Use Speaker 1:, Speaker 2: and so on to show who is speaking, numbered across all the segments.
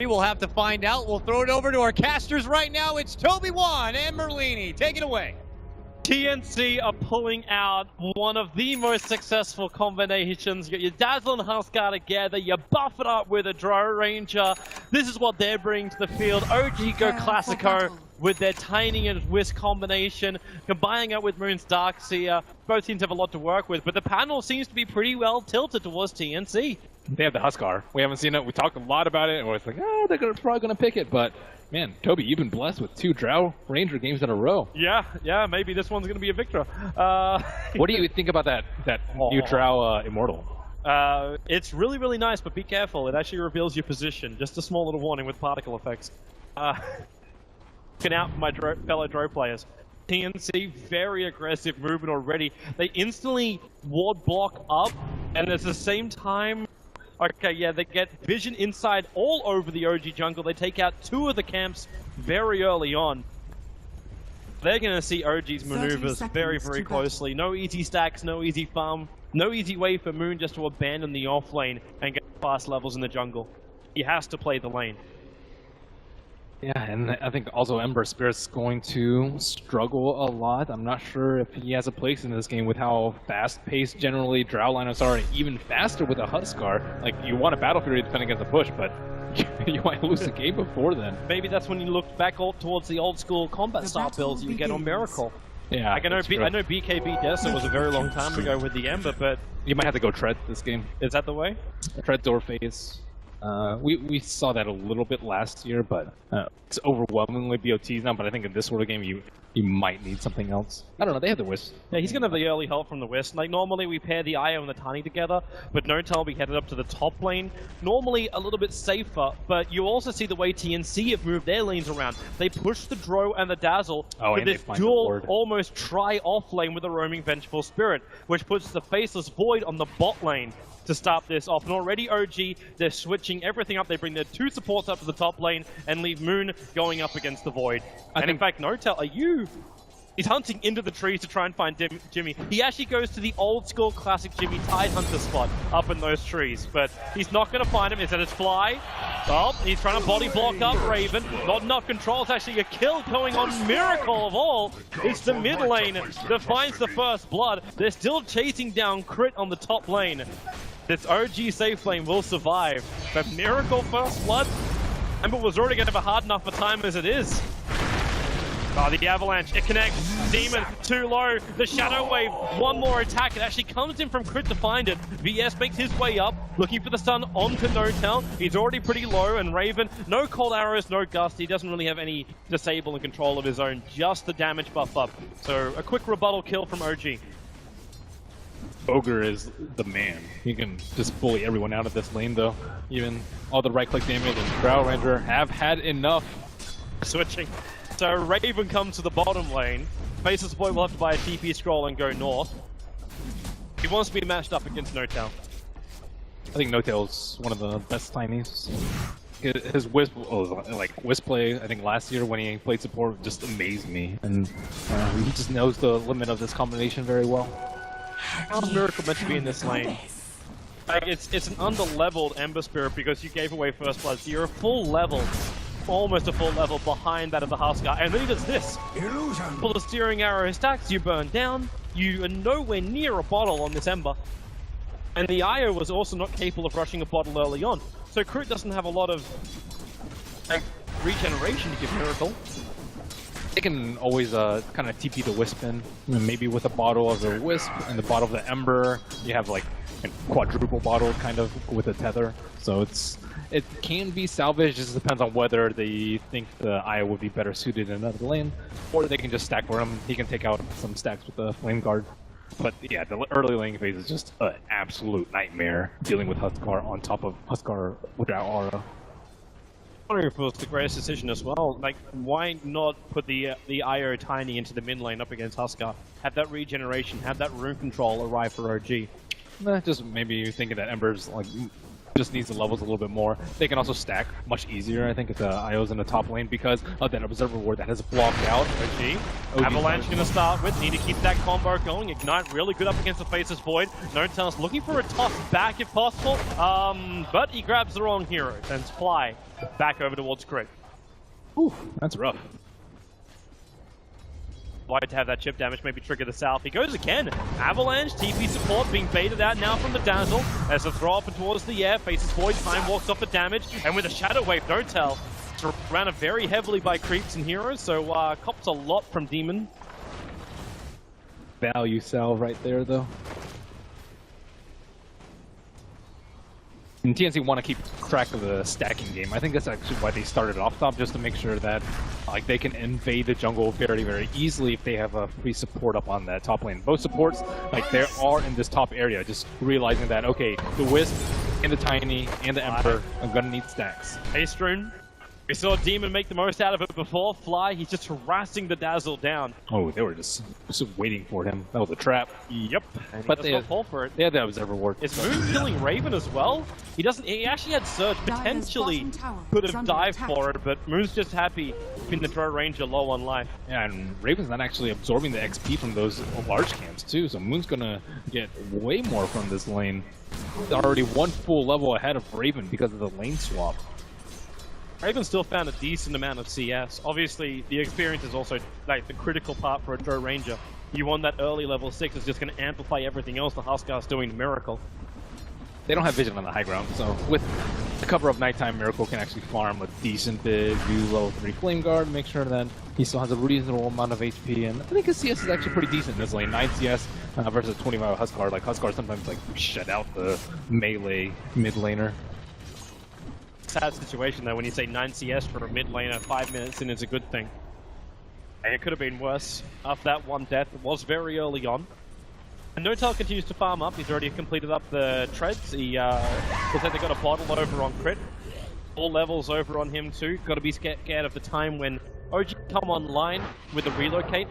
Speaker 1: We'll have to find out. We'll throw it over to our casters right now. It's Toby Wan and Merlini. Take it away.
Speaker 2: TNC are pulling out one of the most successful combinations. You got your Dazzle and Huskar together, you buff it up with a Drow Ranger. This is what they're bringing to the field. OG go Classico with their Tiny and Wisp combination, combining it with Moon's Darkseer. Both teams have a lot to work with, but the panel seems to be pretty well tilted towards TNC.
Speaker 3: They have the Huskar. We haven't seen it. We talked a lot about it, and we're like, oh, they're probably going to pick it. But, man, Toby, you've been blessed with 2 Drow Ranger games in a row.
Speaker 2: Yeah, maybe this one's going to be a victor.
Speaker 3: What do you think about that new Drow Immortal?
Speaker 2: It's really, really nice, but be careful. It actually reveals your position. Just a small little warning with particle effects. Looking out for my fellow Drow players. TNC, very aggressive movement already. They instantly ward block up, and at the same time, okay, yeah, they get vision inside all over the OG jungle. They take out 2 of the camps very early on. They're going to see OG's maneuvers very, very closely. No easy stacks, no easy farm, no easy way for Moon just to abandon the off lane and get fast levels in the jungle. He has to play the lane.
Speaker 3: Yeah, and I think also Ember Spirit's going to struggle a lot. I'm not sure if he has a place in this game with how fast-paced generally Drow lineups are, and even faster with a Huskar. Like, you want a battle fury defending against the push, but you might lose the game before then.
Speaker 2: Maybe that's when you look back towards the old-school combat style builds you get on Miracle.
Speaker 3: Yeah,
Speaker 2: I know BK beat Dessa was a very long time ago with the Ember, but...
Speaker 3: You might have to go Tread this game.
Speaker 2: Is that the way?
Speaker 3: Tread door phase. We saw that a little bit last year, but it's overwhelmingly BOTs now. But I think in this sort of game, you might need something else. I don't know. They have the Wisp.
Speaker 2: Yeah, he's gonna have the early help from the Wisp. Like normally we pair the Io and the Tiny together, but Notel we headed up to the top lane. Normally a little bit safer, but you also see the way TNC have moved their lanes around. They push the Drow and the Dazzle to this dual almost try-off lane with a roaming Vengeful Spirit, which puts the Faceless Void on the bot lane to start this off. And already OG, they're switching everything up. They bring their 2 supports up to the top lane and leave Moon going up against the Void. And in fact, Notel, he's hunting into the trees to try and find Jimmy. He actually goes to the old school classic Jimmy Tide Hunter spot up in those trees, but he's not going to find him. Instead, it's Fly. Oh, he's trying to body block up Raven. Not enough control. It's actually a kill going on Miracle of all. It's the mid lane that finds the first blood. They're still chasing down Crit on the top lane. This OG safe lane will survive, but Miracle first blood, Ember was already going to have a hard enough a time as it is. Oh, the Avalanche, it connects, Demon, too low, the Shadow Wave, one more attack, it actually comes in from Crit to find it. VS makes his way up, looking for the stun onto Notel, he's already pretty low, and Raven, no cold arrows, no gust, he doesn't really have any disable and control of his own, just the damage buff up. So a quick rebuttal kill from OG.
Speaker 3: Ogre is the man. He can just bully everyone out of this lane, though. Even all the right-click damage and Drow Ranger have had enough.
Speaker 2: Switching. So Raven comes to the bottom lane. Faceless Boy will have to buy a TP scroll and go north. He wants to be matched up against Notel.
Speaker 3: I think Notel's one of the best Tinies. His Wisp, Wisp play, I think last year when he played support, just amazed me. And he just knows the limit of this combination very well.
Speaker 2: How's Miracle meant to be in this lane? Like, it's an under-leveled Ember Spirit because you gave away first blood, so you're a full level, almost a full level behind that of the Huskar. And then he does this. Pull the steering arrow stacks, you burn down, you are nowhere near a bottle on this Ember. And the Io was also not capable of rushing a bottle early on. So Crit doesn't have a lot of regeneration to give Miracle.
Speaker 3: They can always kind of TP the Wisp in, maybe with a bottle of the Wisp and the bottle of the Ember. You have like a quadruple bottle kind of with a tether. So it can be salvaged, just depends on whether they think the Io would be better suited in another lane, or they can just stack for him. He can take out some stacks with the Flame Guard. But yeah, the early lane phase is just an absolute nightmare dealing with Huskar on top of Huskar without aura.
Speaker 2: I'm wondering if it was the greatest decision as well. Like, why not put the IO Tiny into the mid lane up against Huskar? Have that regeneration, have that rune control arrive for OG.
Speaker 3: Just maybe you're thinking that Ember's like just needs the levels a little bit more. They can also stack much easier, I think, if the IO's in the top lane because of that observer ward that has blocked out.
Speaker 2: OG. Avalanche going to start with. Need to keep that combo going. Ignite really good up against the Faceless Void. Notel's looking for a toss back if possible, but he grabs the wrong hero. Sends Fly back over towards Crit.
Speaker 3: Ooh, that's rough.
Speaker 2: Like to have that chip damage maybe trigger the south. He goes again. Avalanche, TP support being baited out now from the Dazzle. As the throw up and towards the air, Faces Void, time walks off the damage. And with a Shadow Wave, Notel surrounded very heavily by creeps and heroes, so cops a lot from Demon.
Speaker 3: Value salve right there, though. And TNC want to keep track of the stacking game. I think that's actually why they started off top, just to make sure that like they can invade the jungle very, very easily if they have a free support up on that top lane. Both supports, like they are in this top area, just realizing that, okay, the Wisp and the Tiny and the Emperor are gonna need stacks.
Speaker 2: Haste Rune. We saw Demon make the most out of it before. Fly, he's just harassing the Dazzle down.
Speaker 3: Oh, they were just waiting for him. That was a trap.
Speaker 2: Yep. And
Speaker 3: but they had,
Speaker 2: fall for it.
Speaker 3: They had the Observer Ward.
Speaker 2: Is Moon killing Raven as well? He doesn't. He actually had Surge. Potentially could have dived for it, but Moon's just happy keeping the throw ranger low on life.
Speaker 3: Yeah, and Raven's not actually absorbing the XP from those large camps too, so Moon's gonna get way more from this lane. They're already one full level ahead of Raven because of the lane swap.
Speaker 2: Raven still found a decent amount of CS. Obviously, the experience is also like the critical part for a Drow Ranger. You want that early level 6 is just going to amplify everything else the Huskar's doing Miracle.
Speaker 3: They don't have vision on the high ground, so with the cover of Nighttime, Miracle can actually farm a decent bit, do level 3 Flame Guard, make sure that he still has a reasonable amount of HP, and I think his CS is actually pretty decent in this lane. 9 CS versus a 25 Huskar. Like, Huskar sometimes like shut out the melee mid laner.
Speaker 2: Sad situation though when you say 9 CS for a mid laner 5 minutes in is a good thing. And it could have been worse after that one death. It was very early on. And Notel continues to farm up. He's already completed up the treads. He looks like they got a bottle over on Crit. All levels over on him too. Got to be scared of the time when OG come online with a relocate.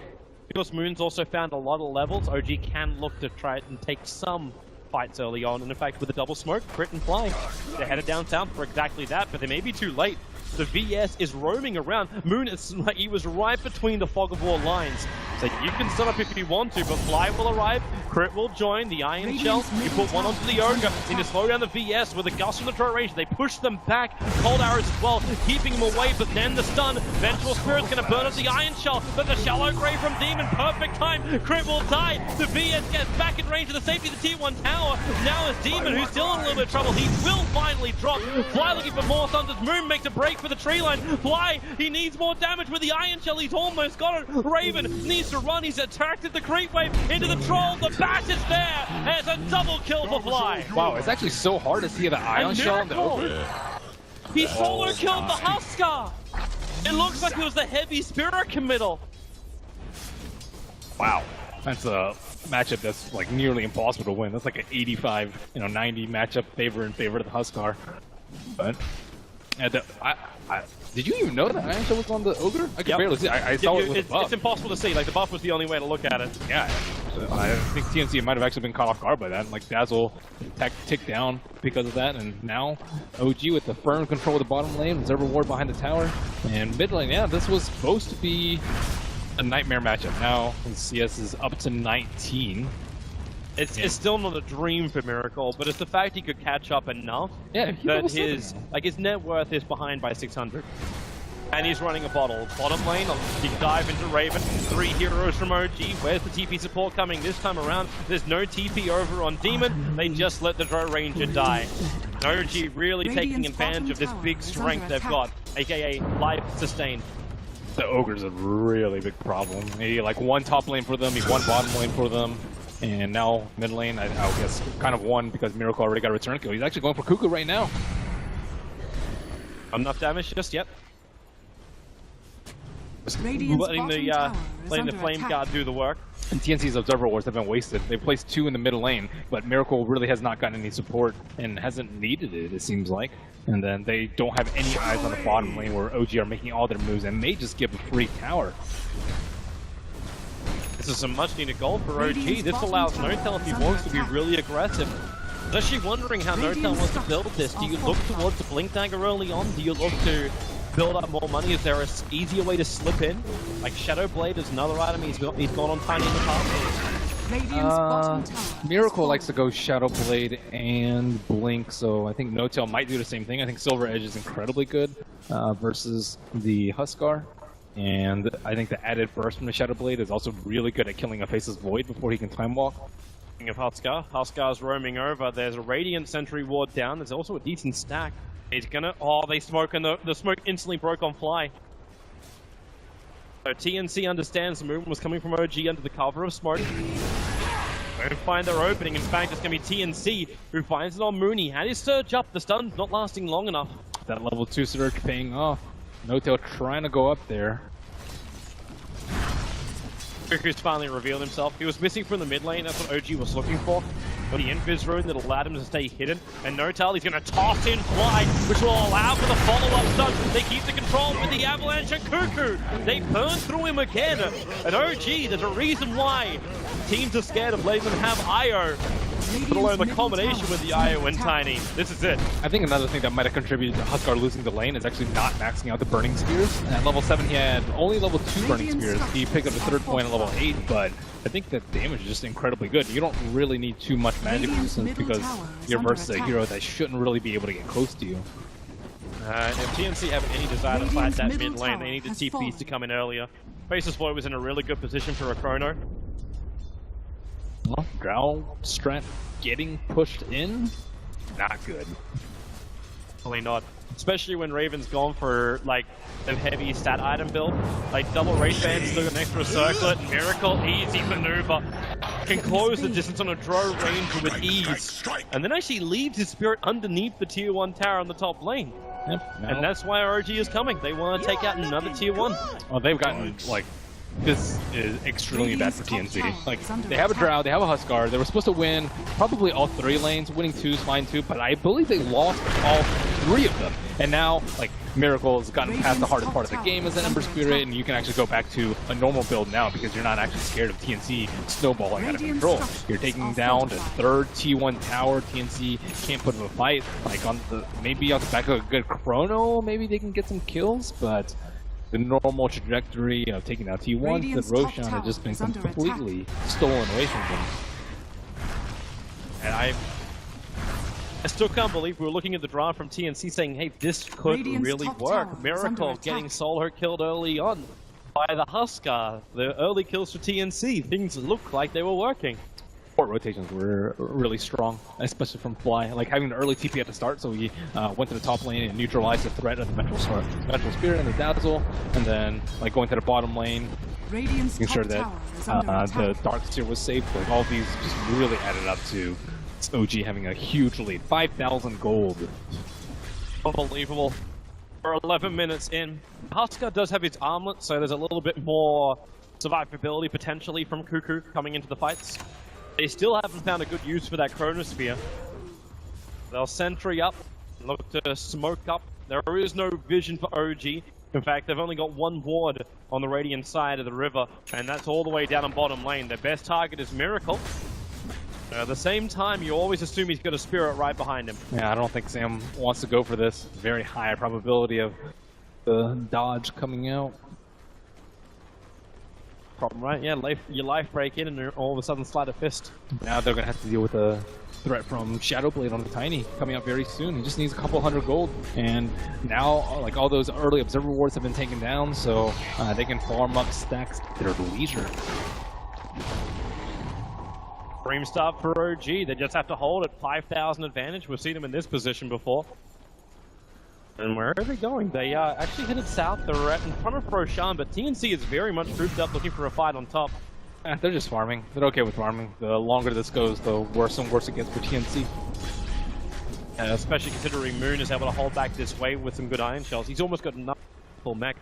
Speaker 2: Because Moon's also found a lot of levels, OG can look to try it and take some fights early on, and in fact with the double smoke, Crit and Fly, they're headed down south for exactly that, but they may be too late. The VS is roaming around. Moon is like he was right between the fog of war lines. So you can stun up if you want to, but Fly will arrive, Crit will join, the Iron Shell, you put one onto the Ogre, and to slow down the VS with a gust from the Drow Ranger. They push them back, Cold Arrows as well, keeping them away, but then the stun. Vengeful Spirit's gonna burn up the Iron Shell, but the Shallow Grave from Demon, perfect time, Crit will die, the VS gets back in range of the safety of the T1 tower. Now is Demon, who's still in a little bit of trouble, he will finally drop. Fly looking for more stuns as Moon makes a break for the tree line. Fly, he needs more damage with the Iron Shell, he's almost got it. Raven needs to run, he's attracted the creep wave into the troll, the bash is there, and it's a double kill for Fly.
Speaker 3: Wow, it's actually so hard to see the Ion Shell on the Ogre.
Speaker 2: He solo killed the Huskar. It looks like it was the heavy spirit committal.
Speaker 3: Wow, that's a matchup that's like nearly impossible to win. That's like an 85, 90 matchup favor in favor of the Huskar. But did you even know that Iron Shell was on the Ogre? I could barely see. I saw it with the buff.
Speaker 2: It's impossible to see. Like the buff was the only way to look at it.
Speaker 3: Yeah, I think TNC might have actually been caught off guard by that. Like Dazzle ticked down because of that, and now OG with the firm control of the bottom lane, Observer Ward behind the tower, and mid lane. Yeah, this was supposed to be a nightmare matchup. Now CS is up to 19.
Speaker 2: It's still not a dream for Miracle, but it's the fact he could catch up enough that his net worth is behind by 600. And he's running a bottle. Bottom lane, a deep dive into Raven. 3 heroes from OG. Where's the TP support coming this time around? There's no TP over on Demon. They just let the Drow Ranger die. OG really taking advantage of this big strength they've got, aka life sustain.
Speaker 3: The Ogre's a really big problem. He like one top lane for them, he one bottom lane for them. And now mid lane, I guess, kind of won because Miracle already got a return kill. He's actually going for Cuckoo right now.
Speaker 2: Enough damage just yet. Letting the Flame Guard do the work.
Speaker 3: And TNC's Observer Wars have been wasted. They placed 2 in the middle lane, but Miracle really has not gotten any support and hasn't needed it seems like. And then they don't have any eyes on the bottom lane where OG are making all their moves and may just give a free tower.
Speaker 2: This is some much needed gold for OG. This allows Notel, if he wants, to be really aggressive. was actually wondering how Notel wants to build this. Do you look towards the Blink Dagger early on? Do you look to build up more money? Is there an easier way to slip in? Like Shadow Blade is another item he's gone on Tiny in the past.
Speaker 3: Miracle likes to go Shadow Blade and Blink, so I think Notel might do the same thing. I think Silver Edge is incredibly good versus the Huskar. And I think the added burst from the Shadow Blade is also really good at killing a Faceless Void before he can Time Walk.
Speaker 2: Speaking of Huskar, Huskar's roaming over. There's a Radiant Sentry ward down. There's also a decent stack. He's gonna... Oh, they smoke, and the smoke instantly broke on Fly. So TNC understands the movement was coming from OG under the cover of smoke. Won't find their opening. In fact, it's gonna be TNC who finds it on Mooney. Had his surge up. The stun's not lasting long enough.
Speaker 3: That level 2 surge paying off. Notel trying to go up there.
Speaker 2: Kuku's finally revealed himself. He was missing from the mid lane. That's what OG was looking for. But the Invis rune that allowed him to stay hidden. And Notel, he's going to toss in Fly, which will allow for the follow-up stun. They keep the control with the Avalanche and Kuku. They burn through him again. And OG, there's a reason why teams are scared of letting them have IO. Let alone the combination with the IO and Tiny. This is it.
Speaker 3: I think another thing that might have contributed to Huskar losing the lane is actually not maxing out the Burning Spears. At level 7 he had only level 2 Burning Spears. He picked up the 3rd point at level 8, but I think the damage is just incredibly good. You don't really need too much magic resistance because you're versus a hero that shouldn't really be able to get close to you.
Speaker 2: If TNC have any desire to fight that mid lane, they need the TPs to come in earlier. Faceless Void was in a really good position for a Chrono.
Speaker 3: Well, Drow strat getting pushed in? Not good.
Speaker 2: Probably not. Especially when Raven's gone for, like, a heavy stat item build. Like, double Wraith Band, still got an extra circlet, Miracle, easy maneuver. Can close the distance on a draw range with ease. And then actually leaves his spirit underneath the tier 1 tower on the top lane.
Speaker 3: Yep.
Speaker 2: And that's why RG is coming. They want to take out another tier 1.
Speaker 3: Well, they've gotten, like, this is extremely bad for TNC. Like, they have a Drow, they have a Huskar, they were supposed to win probably all 3 lanes, winning 2 is fine too, but I believe they lost all 3 of them. And now, like, Miracle has gotten past the hardest part of the game as an Ember Spirit, and you can actually go back to a normal build now because you're not actually scared of TNC snowballing out of control. You're taking down the 3rd T1 tower, TNC can't put up a fight. Like, on the maybe on the back of a good Chrono, maybe they can get some kills, but the normal trajectory of taking out T1 to Roshan has just been completely stolen away from them.
Speaker 2: And I still can't believe we were looking at the draw from TNC saying, hey, this could really work. Miracle getting solo killed early on by the Huskar. The early kills for TNC, things look like they were working.
Speaker 3: Support rotations were really strong, especially from Fly. Like having an early TP at the start, so he went to the top lane and neutralized the threat of the Metro Spirit and the Dazzle, and then like going to the bottom lane, making sure that the Dark Seer was safe. Like all these just really added up to OG having a huge lead, 5,000 gold.
Speaker 2: Unbelievable. We're 11 minutes in. Huskar does have his armlet, so there's a little bit more survivability potentially from Kuku coming into the fights. They still haven't found a good use for that Chronosphere. They'll sentry up, look to smoke up. There is no vision for OG. In fact, they've only got 1 ward on the Radiant side of the river, and that's all the way down on bottom lane. Their best target is Miracle. At the same time, you always assume he's got a Spirit right behind him.
Speaker 3: Yeah, I don't think Sam wants to go for this. Very high probability of the dodge coming out.
Speaker 2: Problem, right? Yeah, your life break in and all of a sudden slide a fist.
Speaker 3: Now they're going to have to deal with a threat from Shadow Blade on the Tiny coming out very soon. He just needs a couple hundred gold. And now, like, all those early Observer wards have been taken down, so they can farm up stacks at their leisure.
Speaker 2: Dream start for OG. They just have to hold at 5,000 advantage. We've seen them in this position before. And where are they going? They actually headed south. They're right in front of Roshan, but TNC is very much grouped up looking for a fight on top.
Speaker 3: They're just farming. They're okay with farming. The longer this goes, the worse and worse it gets for TNC.
Speaker 2: Especially considering Moon is able to hold back this wave with some good iron shells. He's almost got enough full mech.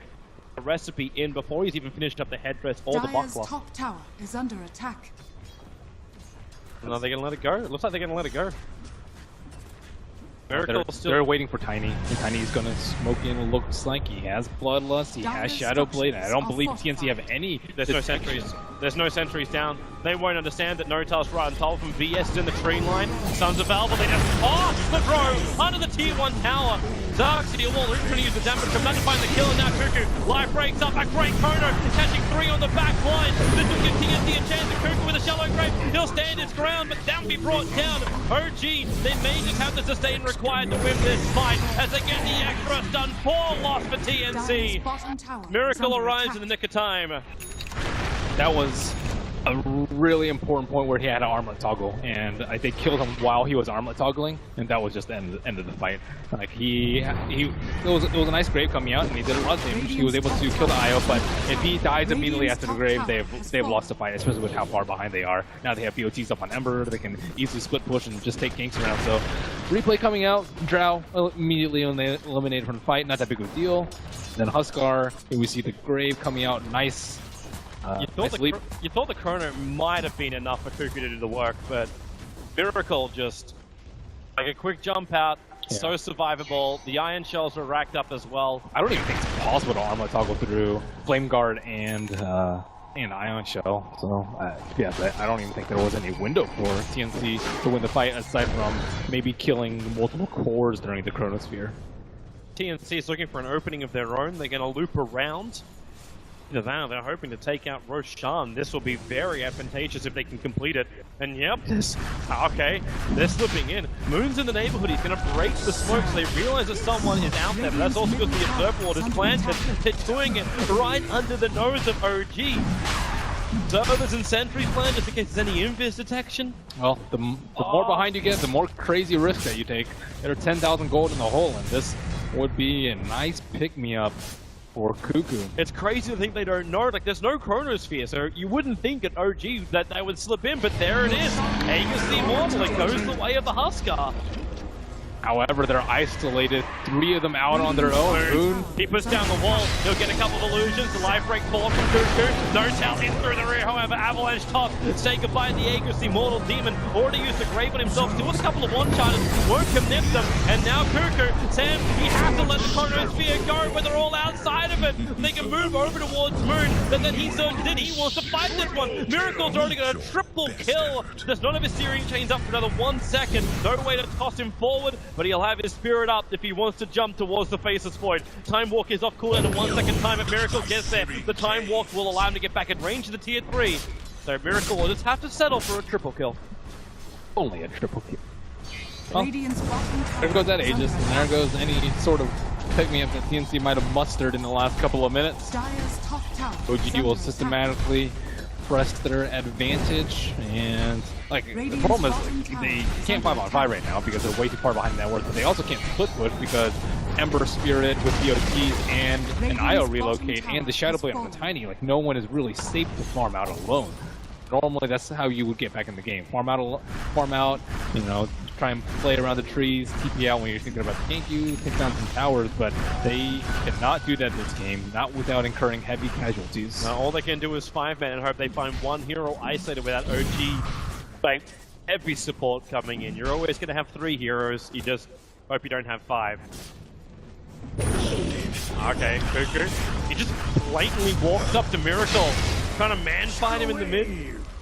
Speaker 2: A recipe in before he's even finished up the headdress or the buckler.
Speaker 4: Top tower is under attack.
Speaker 2: No, they're gonna let it go. It looks like they're gonna let it go.
Speaker 3: They're waiting for Tiny, and Tiny's gonna smoke in. Looks like he has Bloodlust, he has Shadow Blade. I don't believe TNC have any.
Speaker 2: There's no sentries. There's no sentries down. They won't understand that Notal's right on top of him. VS is in the tree line. Sons of Valve, they just pass the throw under the tier 1 tower. Darkseid Wall trying to use the damage, come down to find the kill, and now Cuckoo. Life breaks up, a great Kono, catching 3 on the back line. This will give TNC a chance. Cuckoo with a shallow grave. He'll stand his ground, but that will be brought down. OG, they may just have the sustain required to win this fight as they get the extra stun. 4 loss for TNC. Miracle arrives in the nick of time.
Speaker 3: That was a really important point where he had an armlet toggle, and they killed him while he was armlet toggling, and that was just the end of the fight. Like it was a nice grave coming out, and he did a lot of damage. He was able to kill the IO, but if he dies immediately after the grave, they've lost the fight, especially with how far behind they are. Now they have BOTs up on Ember, they can easily split push and just take ganks around. So replay coming out, Drow immediately eliminated from the fight, not that big of a deal. Then Huskar, we see the grave coming out, nice.
Speaker 2: You thought the Chrono might have been enough for Cuckoo to do the work, but Miracle just like a quick jump out, so survivable. The iron shells were racked up as well.
Speaker 3: I don't even think it's possible to armor toggle through Flame Guard and Ion Shell. So I don't even think there was any window for TNC to win the fight aside from maybe killing multiple cores during the Chronosphere.
Speaker 2: TNC is looking for an opening of their own. They're going to loop around. They're hoping to take out Roshan. This will be very advantageous if they can complete it. And yep, they're slipping in. Moon's in the neighborhood. He's going to break the smoke so they realize that someone is out there. But that's also because the Observer Ward is planted. They're doing it right under the nose of OG. Observers and sentries planted just in case there's any invis detection.
Speaker 3: Well, the more behind you get, the more crazy risk that you take. There are 10,000 gold in the hole, and this would be a nice pick-me-up for Cuckoo.
Speaker 2: It's crazy to think they don't know. Like, there's no Chronosphere, so you wouldn't think at OG that they would slip in, but there it is. Aegis the Immortal, it goes the way of the Huskar.
Speaker 3: However, they're isolated. 3 of them out on their own. Boone.
Speaker 2: He puts down the wall. He'll get a couple of illusions. The life break fall from Cuckoo. Notal in through the rear, however. Avalanche toss. Say goodbye to the Aegis, the Immortal Demon. Already used the Grave on himself. Still a couple of one-shotters. Won't connect them. And now Cuckoo. Sam, he has to let the Chronosphere go, but they're all outside of it. They can move over towards Moon. But then he wants to fight this one. Miracle's already got a triple kill. Does not have his steering chains up for another 1 second. No way to toss him forward. But he'll have his spirit up if he wants to jump towards the Faceless Void. Time Walk is off cooldown in 1 second time, but Miracle gets there. The Time Walk will allow him to get back in range of the tier 3. So Miracle will just have to settle for a triple kill.
Speaker 3: Only a triple kill. Well, there goes that Aegis, and there goes any sort of pick-me-up that TNC might have mustered in the last couple of minutes. OG will systematically press their advantage, and like the problem is they can't 5-on-5 right now because they're way too far behind net worth, but they also can't split push because Ember Spirit with BOTs and an IO relocate and the Shadow Blade on the Tiny, like no one is really safe to farm out alone. Normally that's how you would get back in the game. Farm out, you know, try and play around the trees, TP out when you're thinking about the gank you, take down some towers, but they cannot do that this game, not without incurring heavy casualties.
Speaker 2: Now all they can do is 5-man and hope they find one hero isolated without OG. Like, heavy support coming in. You're always going to have 3 heroes, you just hope you don't have 5. Okay, Cuckoo. He just blatantly walks up to Miracle, trying to man-fight him in the mid.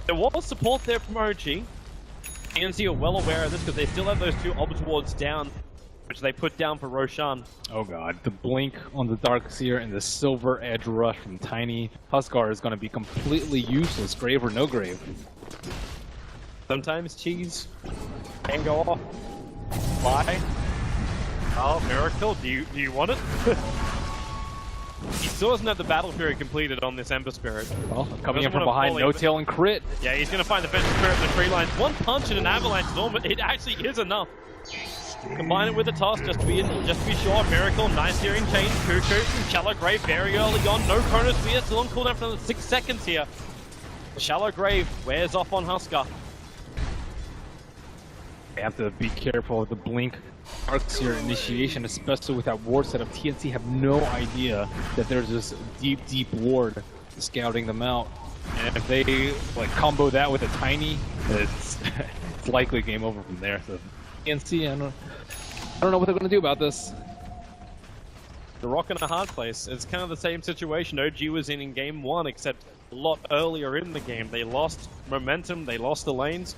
Speaker 2: There was support there from OG. TNC are well aware of this because they still have those 2 Obs wards down, which they put down for Roshan.
Speaker 3: Oh god, the blink on the Darkseer and the Silver Edge rush from Tiny. Huskar is going to be completely useless, grave or no grave.
Speaker 2: Sometimes cheese can go off. Why? Oh, Miracle, do you want it? He still doesn't have the battle fury completed on this Ember Spirit.
Speaker 3: Well, coming in from behind, no tail and crit.
Speaker 2: Yeah, he's going to find the Fencer Spirit in the tree lines. 1 punch and an avalanche is almost, it actually is enough. Combine it with a toss just to be sure. Miracle, nice steering change. Cuckoo, Shallow Grave very early on. No Chronosphere, still on cooldown for another 6 seconds here. Shallow Grave wears off on Huskar.
Speaker 3: They have to be careful with the blink Darkseer initiation, especially with that ward setup. TNC have no idea that there's this deep ward scouting them out. And if they like combo that with a Tiny, it's likely game over from there. So TNC, I don't know. I don't know what they're going to do about this.
Speaker 2: The rock in a hard place. It's kind of the same situation OG was in game 1, except a lot earlier in the game. They lost momentum, they lost the lanes.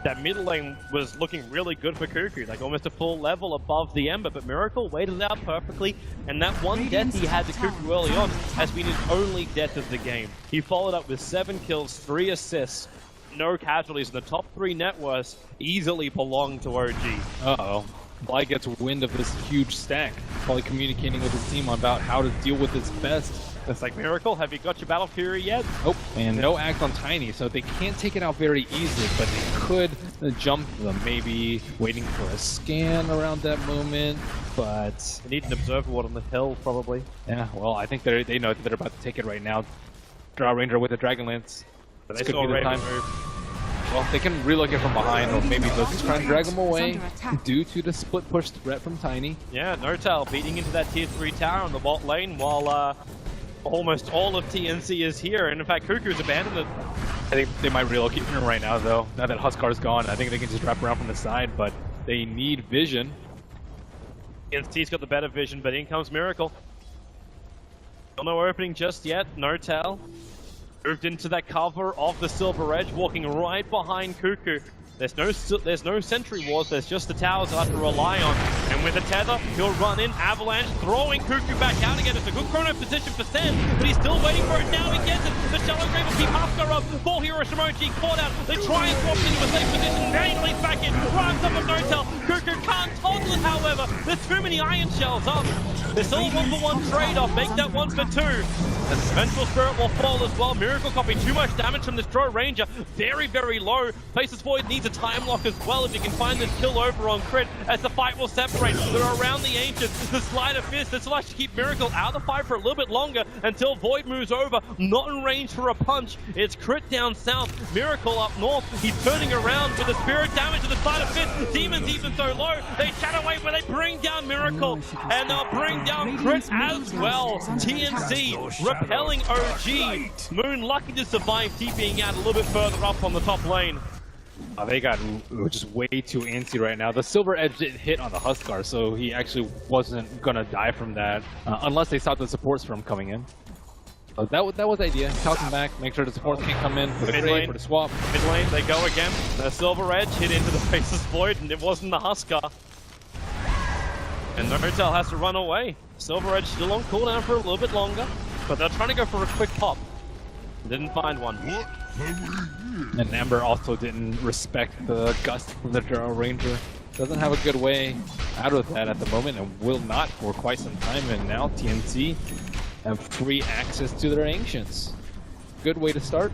Speaker 2: That mid lane was looking really good for Cuckoo, like almost a full level above the Ember, but Miracle waited it out perfectly, and that one death he had to Cuckoo early on has been his only death of the game. He followed up with 7 kills, 3 assists, no casualties, and the top 3 net worths easily belong to OG.
Speaker 3: Uh-oh. Bly gets wind of this huge stack, probably communicating with his team about how to deal with this best.
Speaker 2: It's like, Miracle, have you got your Battle Fury yet?
Speaker 3: Oh, and no act on Tiny, so they can't take it out very easily, but they could jump them, maybe waiting for a scan around that moment, but...
Speaker 2: They need an Observer Ward on the hill, probably.
Speaker 3: Yeah, well, I think they know that they're about to take it right now. Draw Ranger with a Dragon Lance.
Speaker 2: But
Speaker 3: This
Speaker 2: they
Speaker 3: could
Speaker 2: saw
Speaker 3: be the
Speaker 2: Raven
Speaker 3: time.
Speaker 2: move.
Speaker 3: Well, they can relook it from behind, or maybe they'll just try and drag them away due to the split push threat from Tiny.
Speaker 2: Yeah, Notel beating into that tier 3 tower on the bot lane while almost all of TNC is here. And in fact, Cuckoo's abandoned it.
Speaker 3: I think they might relocate him right now, though. Now that Huskar's gone, I think they can just wrap around from the side, but they need vision.
Speaker 2: TNC's got the better vision, but in comes Miracle. Still no opening just yet. Notel moved into that cover of the Silver Edge, walking right behind Cuckoo. There's no sentry wars, there's just the towers he'll have to rely on. And with a tether, he'll run in, Avalanche, throwing Cuckoo back out again. It's a good chrono position for Sen, but he's still waiting for it. Now he gets it. The Shallow Grave will keep Husker up. 4 heroes from OG caught out. They try and swap into a safe position. Rain leads back in, runs up with Notel. Cuckoo can't toggle it, however. There's too many iron shells up. There's still a 1-for-1 trade-off. Make that 1-for-2. And Vengeful Spirit will fall as well. Miracle copying too much damage from this Drow Ranger. Very, very low. Faceless Void needs a time lock as well if you can find this kill over on crit as the fight will separate. They're around the Ancients. The Slide of Fist. This will actually keep Miracle out of the fight for a little bit longer until Void moves over. Not in range for a punch. It's crit down south. Miracle up north. He's turning around with the spirit damage to the Slide of Fist. Demons even so low. They shadow away where they bring down Miracle. And they'll bring down crit as well. TNC repelling OG. Moon lucky to survive, TPing out a little bit further up on the top lane.
Speaker 3: They got just way too antsy right now. The Silver Edge didn't hit on the Huskar, so he actually wasn't gonna die from that, unless they stopped the supports from coming in. So that was the idea. Toss him back, make sure the supports can't come in for the trade, for the swap.
Speaker 2: Mid lane, they go again. The Silver Edge hit into the Faceless Void, and it wasn't the Huskar. And Notel has to run away. Silver Edge still on cooldown for a little bit longer, but they're trying to go for a quick pop. Didn't find one.
Speaker 3: And Ember also didn't respect the gust from the Drow Ranger. Doesn't have a good way out of that at the moment, and will not for quite some time. And now TNC have free access to their Ancients. Good way to start.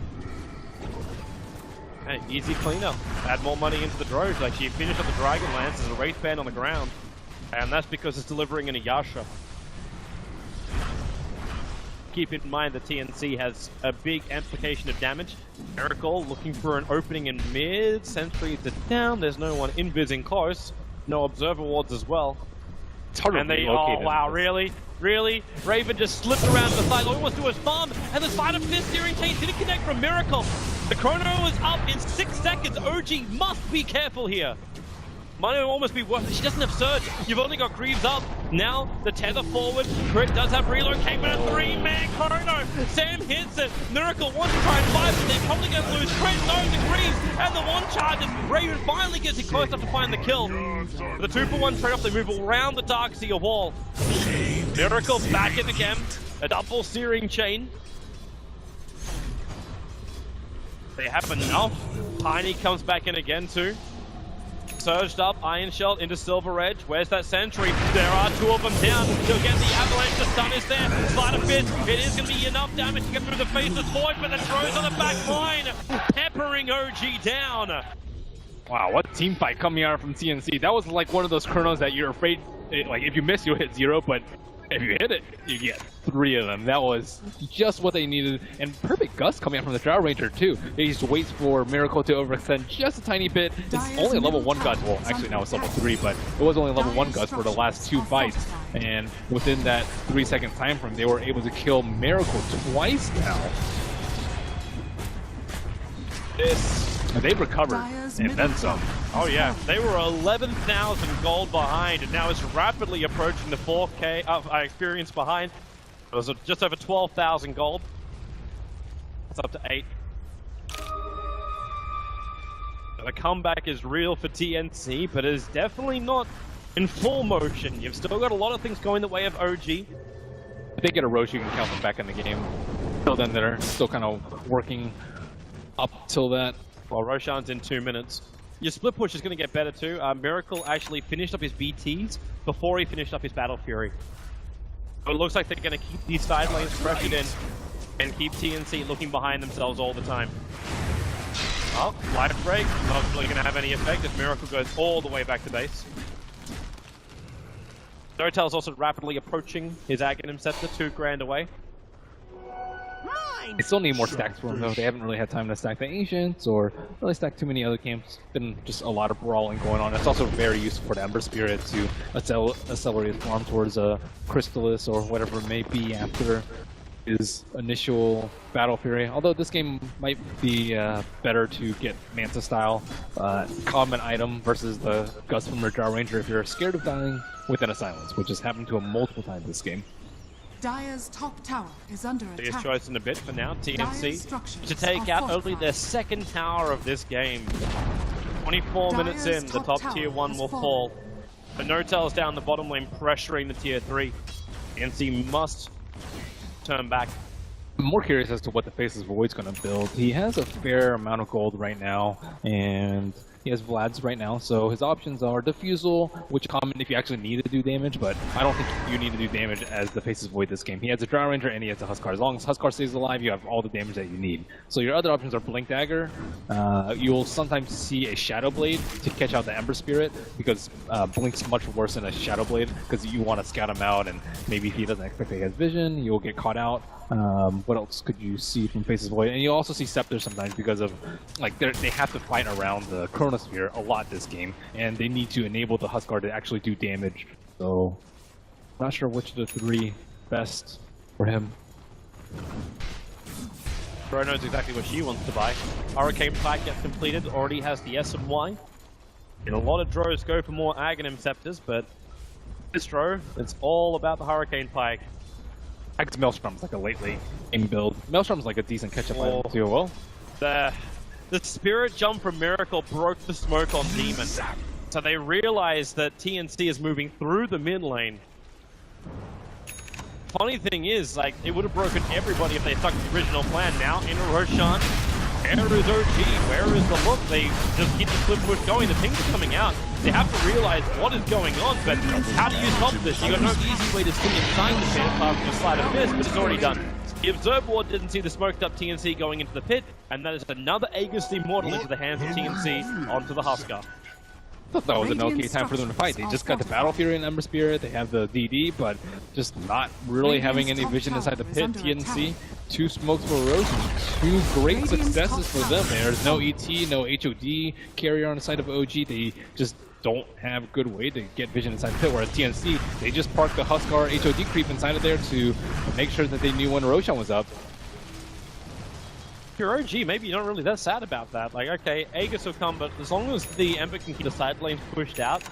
Speaker 2: Hey, easy cleanup. Add more money into the drones. Like, she finished up the Dragon Lance as a Wraith Band on the ground. And that's because it's delivering in a Yasha. Keep in mind that TNC has a big amplification of damage. Miracle looking for an opening in mid. Sentries are down. There's no one invising close. No Observer Wards as well.
Speaker 3: It's hard
Speaker 2: And
Speaker 3: to
Speaker 2: they,
Speaker 3: relocate
Speaker 2: oh wow, really? Really? Raven just slipped around to the side. All he wants to do is farm. And the Side of Fist steering chain didn't connect from Miracle. The chrono is up in 6 seconds. OG must be careful here. Might almost be worth it. She doesn't have Surge. You've only got Greaves up. Now, the tether forward. Crit does have relocate, but a 3-man chrono. Sam hits it. Miracle wants to try and fight, but they're probably going to lose. Crit, no, the Greaves, and the 1 charges. Raven finally gets it close enough to find the kill. For the 2-for-1 trade-off, they move around the Darkseer wall. Miracle back in again. A double searing chain. They have enough. Tiny comes back in again too. Surged up, Iron Shell into Silver Edge. Where's that sentry? There are 2 of them down. He'll get the avalanche. The stun is there. Slide of Fist. It is going to be enough damage to get through the Faceless Void, but the throws on the back line, peppering OG down.
Speaker 3: Wow, what team fight coming out from TNC. That was like one of those chronos that you're afraid, like if you miss, you'll hit 0, but if you hit it, you get 3 of them. That was just what they needed. And perfect gust coming out from the Drow Ranger too. He just waits for Miracle to overextend just a tiny bit. It's only a level 1 gust. Well, actually now it's level 3, but it was only level 1 gust for the last 2 fights. And within that 3-second time frame, they were able to kill Miracle twice now.
Speaker 2: This
Speaker 3: They've recovered
Speaker 4: Dyer's
Speaker 3: and
Speaker 4: middle
Speaker 3: then some.
Speaker 2: Oh yeah, they were 11,000 gold behind, and now it's rapidly approaching the 4K experience behind. It was just over 12,000 gold. It's up to 8. The comeback is real for TNC, but is definitely not in full motion. You've still got a lot of things going the way of OG.
Speaker 3: If they get a Roche, you can count them back in the game. Till then, they're still kind of working up till that.
Speaker 2: Well, Roshan's in 2 minutes. Your split push is going to get better too. Miracle actually finished up his BTs before he finished up his Battle Fury. So it looks like they're going to keep these side lanes pressured in and keep TNC looking behind themselves all the time. Oh, life break, not really going to have any effect as Miracle goes all the way back to base. Dotel's also rapidly approaching his Aghanim Scepter, 2 grand away.
Speaker 3: They still need more stacks for them though. They haven't really had time to stack the Ancients or really stack too many other camps. Been just a lot of brawling going on. It's also very useful for the Ember Spirit to accelerate his farm towards a Crystallis or whatever it may be after his initial Battle Fury. Although this game might be better to get Manta style common item versus the Gust from Jar Ranger if you're scared of dying within a silence, which has happened to him multiple times this game.
Speaker 4: Dyer's top tower is under
Speaker 2: Biggest
Speaker 4: attack.
Speaker 2: choice in a bit for now, TNC,
Speaker 4: structures
Speaker 2: to take
Speaker 4: are
Speaker 2: out only
Speaker 4: fortified.
Speaker 2: their second tower of this game. 24 minutes
Speaker 4: Dyer's
Speaker 2: in, the
Speaker 4: top
Speaker 2: top tier
Speaker 4: tower
Speaker 2: 1
Speaker 4: has
Speaker 2: will
Speaker 4: fallen.
Speaker 2: fall. But Notel's down the bottom lane pressuring the tier 3. TNC must turn back.
Speaker 3: I'm more curious as to what the Faceless Void's going to build. He has a fair amount of gold right now, and he has Vlad's right now, so his options are Diffusal, which is common if you actually need to do damage, but I don't think you need to do damage as the Faceless Void this game. He has a Drow Ranger and he has a Huskar. As long as Huskar stays alive, you have all the damage that you need. So your other options are Blink Dagger. You'll sometimes see a Shadow Blade to catch out the Ember Spirit, because Blink's much worse than a Shadow Blade, because you want to scout him out, and maybe if he doesn't expect that he has vision, you'll get caught out. What else could you see from Faceless Void? And you also see Scepter sometimes because of, like, they have to fight around the Chronosphere a lot this game, and they need to enable the Huskar to actually do damage. So, not sure which of the 3 best for him.
Speaker 2: Bro knows exactly what she wants to buy. Hurricane Pike gets completed, already has the S and Y. And a lot of Drows go for more Aghanim Scepters, but this Drow, it's all about the Hurricane Pike.
Speaker 3: I guess Maelstrom's like a late game build. Maelstrom's like a decent catch-up item too. Well,
Speaker 2: The Spirit Jump from Miracle broke the smoke on Demon. So they realized that TNC is moving through the mid lane. Funny thing is, like, it would have broken everybody if they stuck to the original plan. Now, in Roshan, where is OG? Where is the look? They just keep the split push going. The pings are coming out. They have to realize what is going on, but how do you stop this? You got no easy way to sting inside the pit apart from a slide of fist, but it's already done. The Observe Ward didn't see the smoked up TNC going into the pit, and that is another Aegis Immortal into the hands of TNC onto the Huskar.
Speaker 3: I thought that was an okay time for them to fight. They just got the Battle Fury and Ember Spirit, they have the DD, but just not really having any vision inside the pit. TNC, 2 smokes for Roche, 2 great successes for them. There's no ET, no HOD carrier on the side of OG. They just don't have a good way to get vision inside the pit, whereas TNC, they just parked the Huskar HOD creep inside of there to make sure that they knew when Roshan was up.
Speaker 2: If you're OG, maybe you're not really that sad about that. Like, okay, Aegis will come, but as long as the Ember can keep the side lanes pushed out,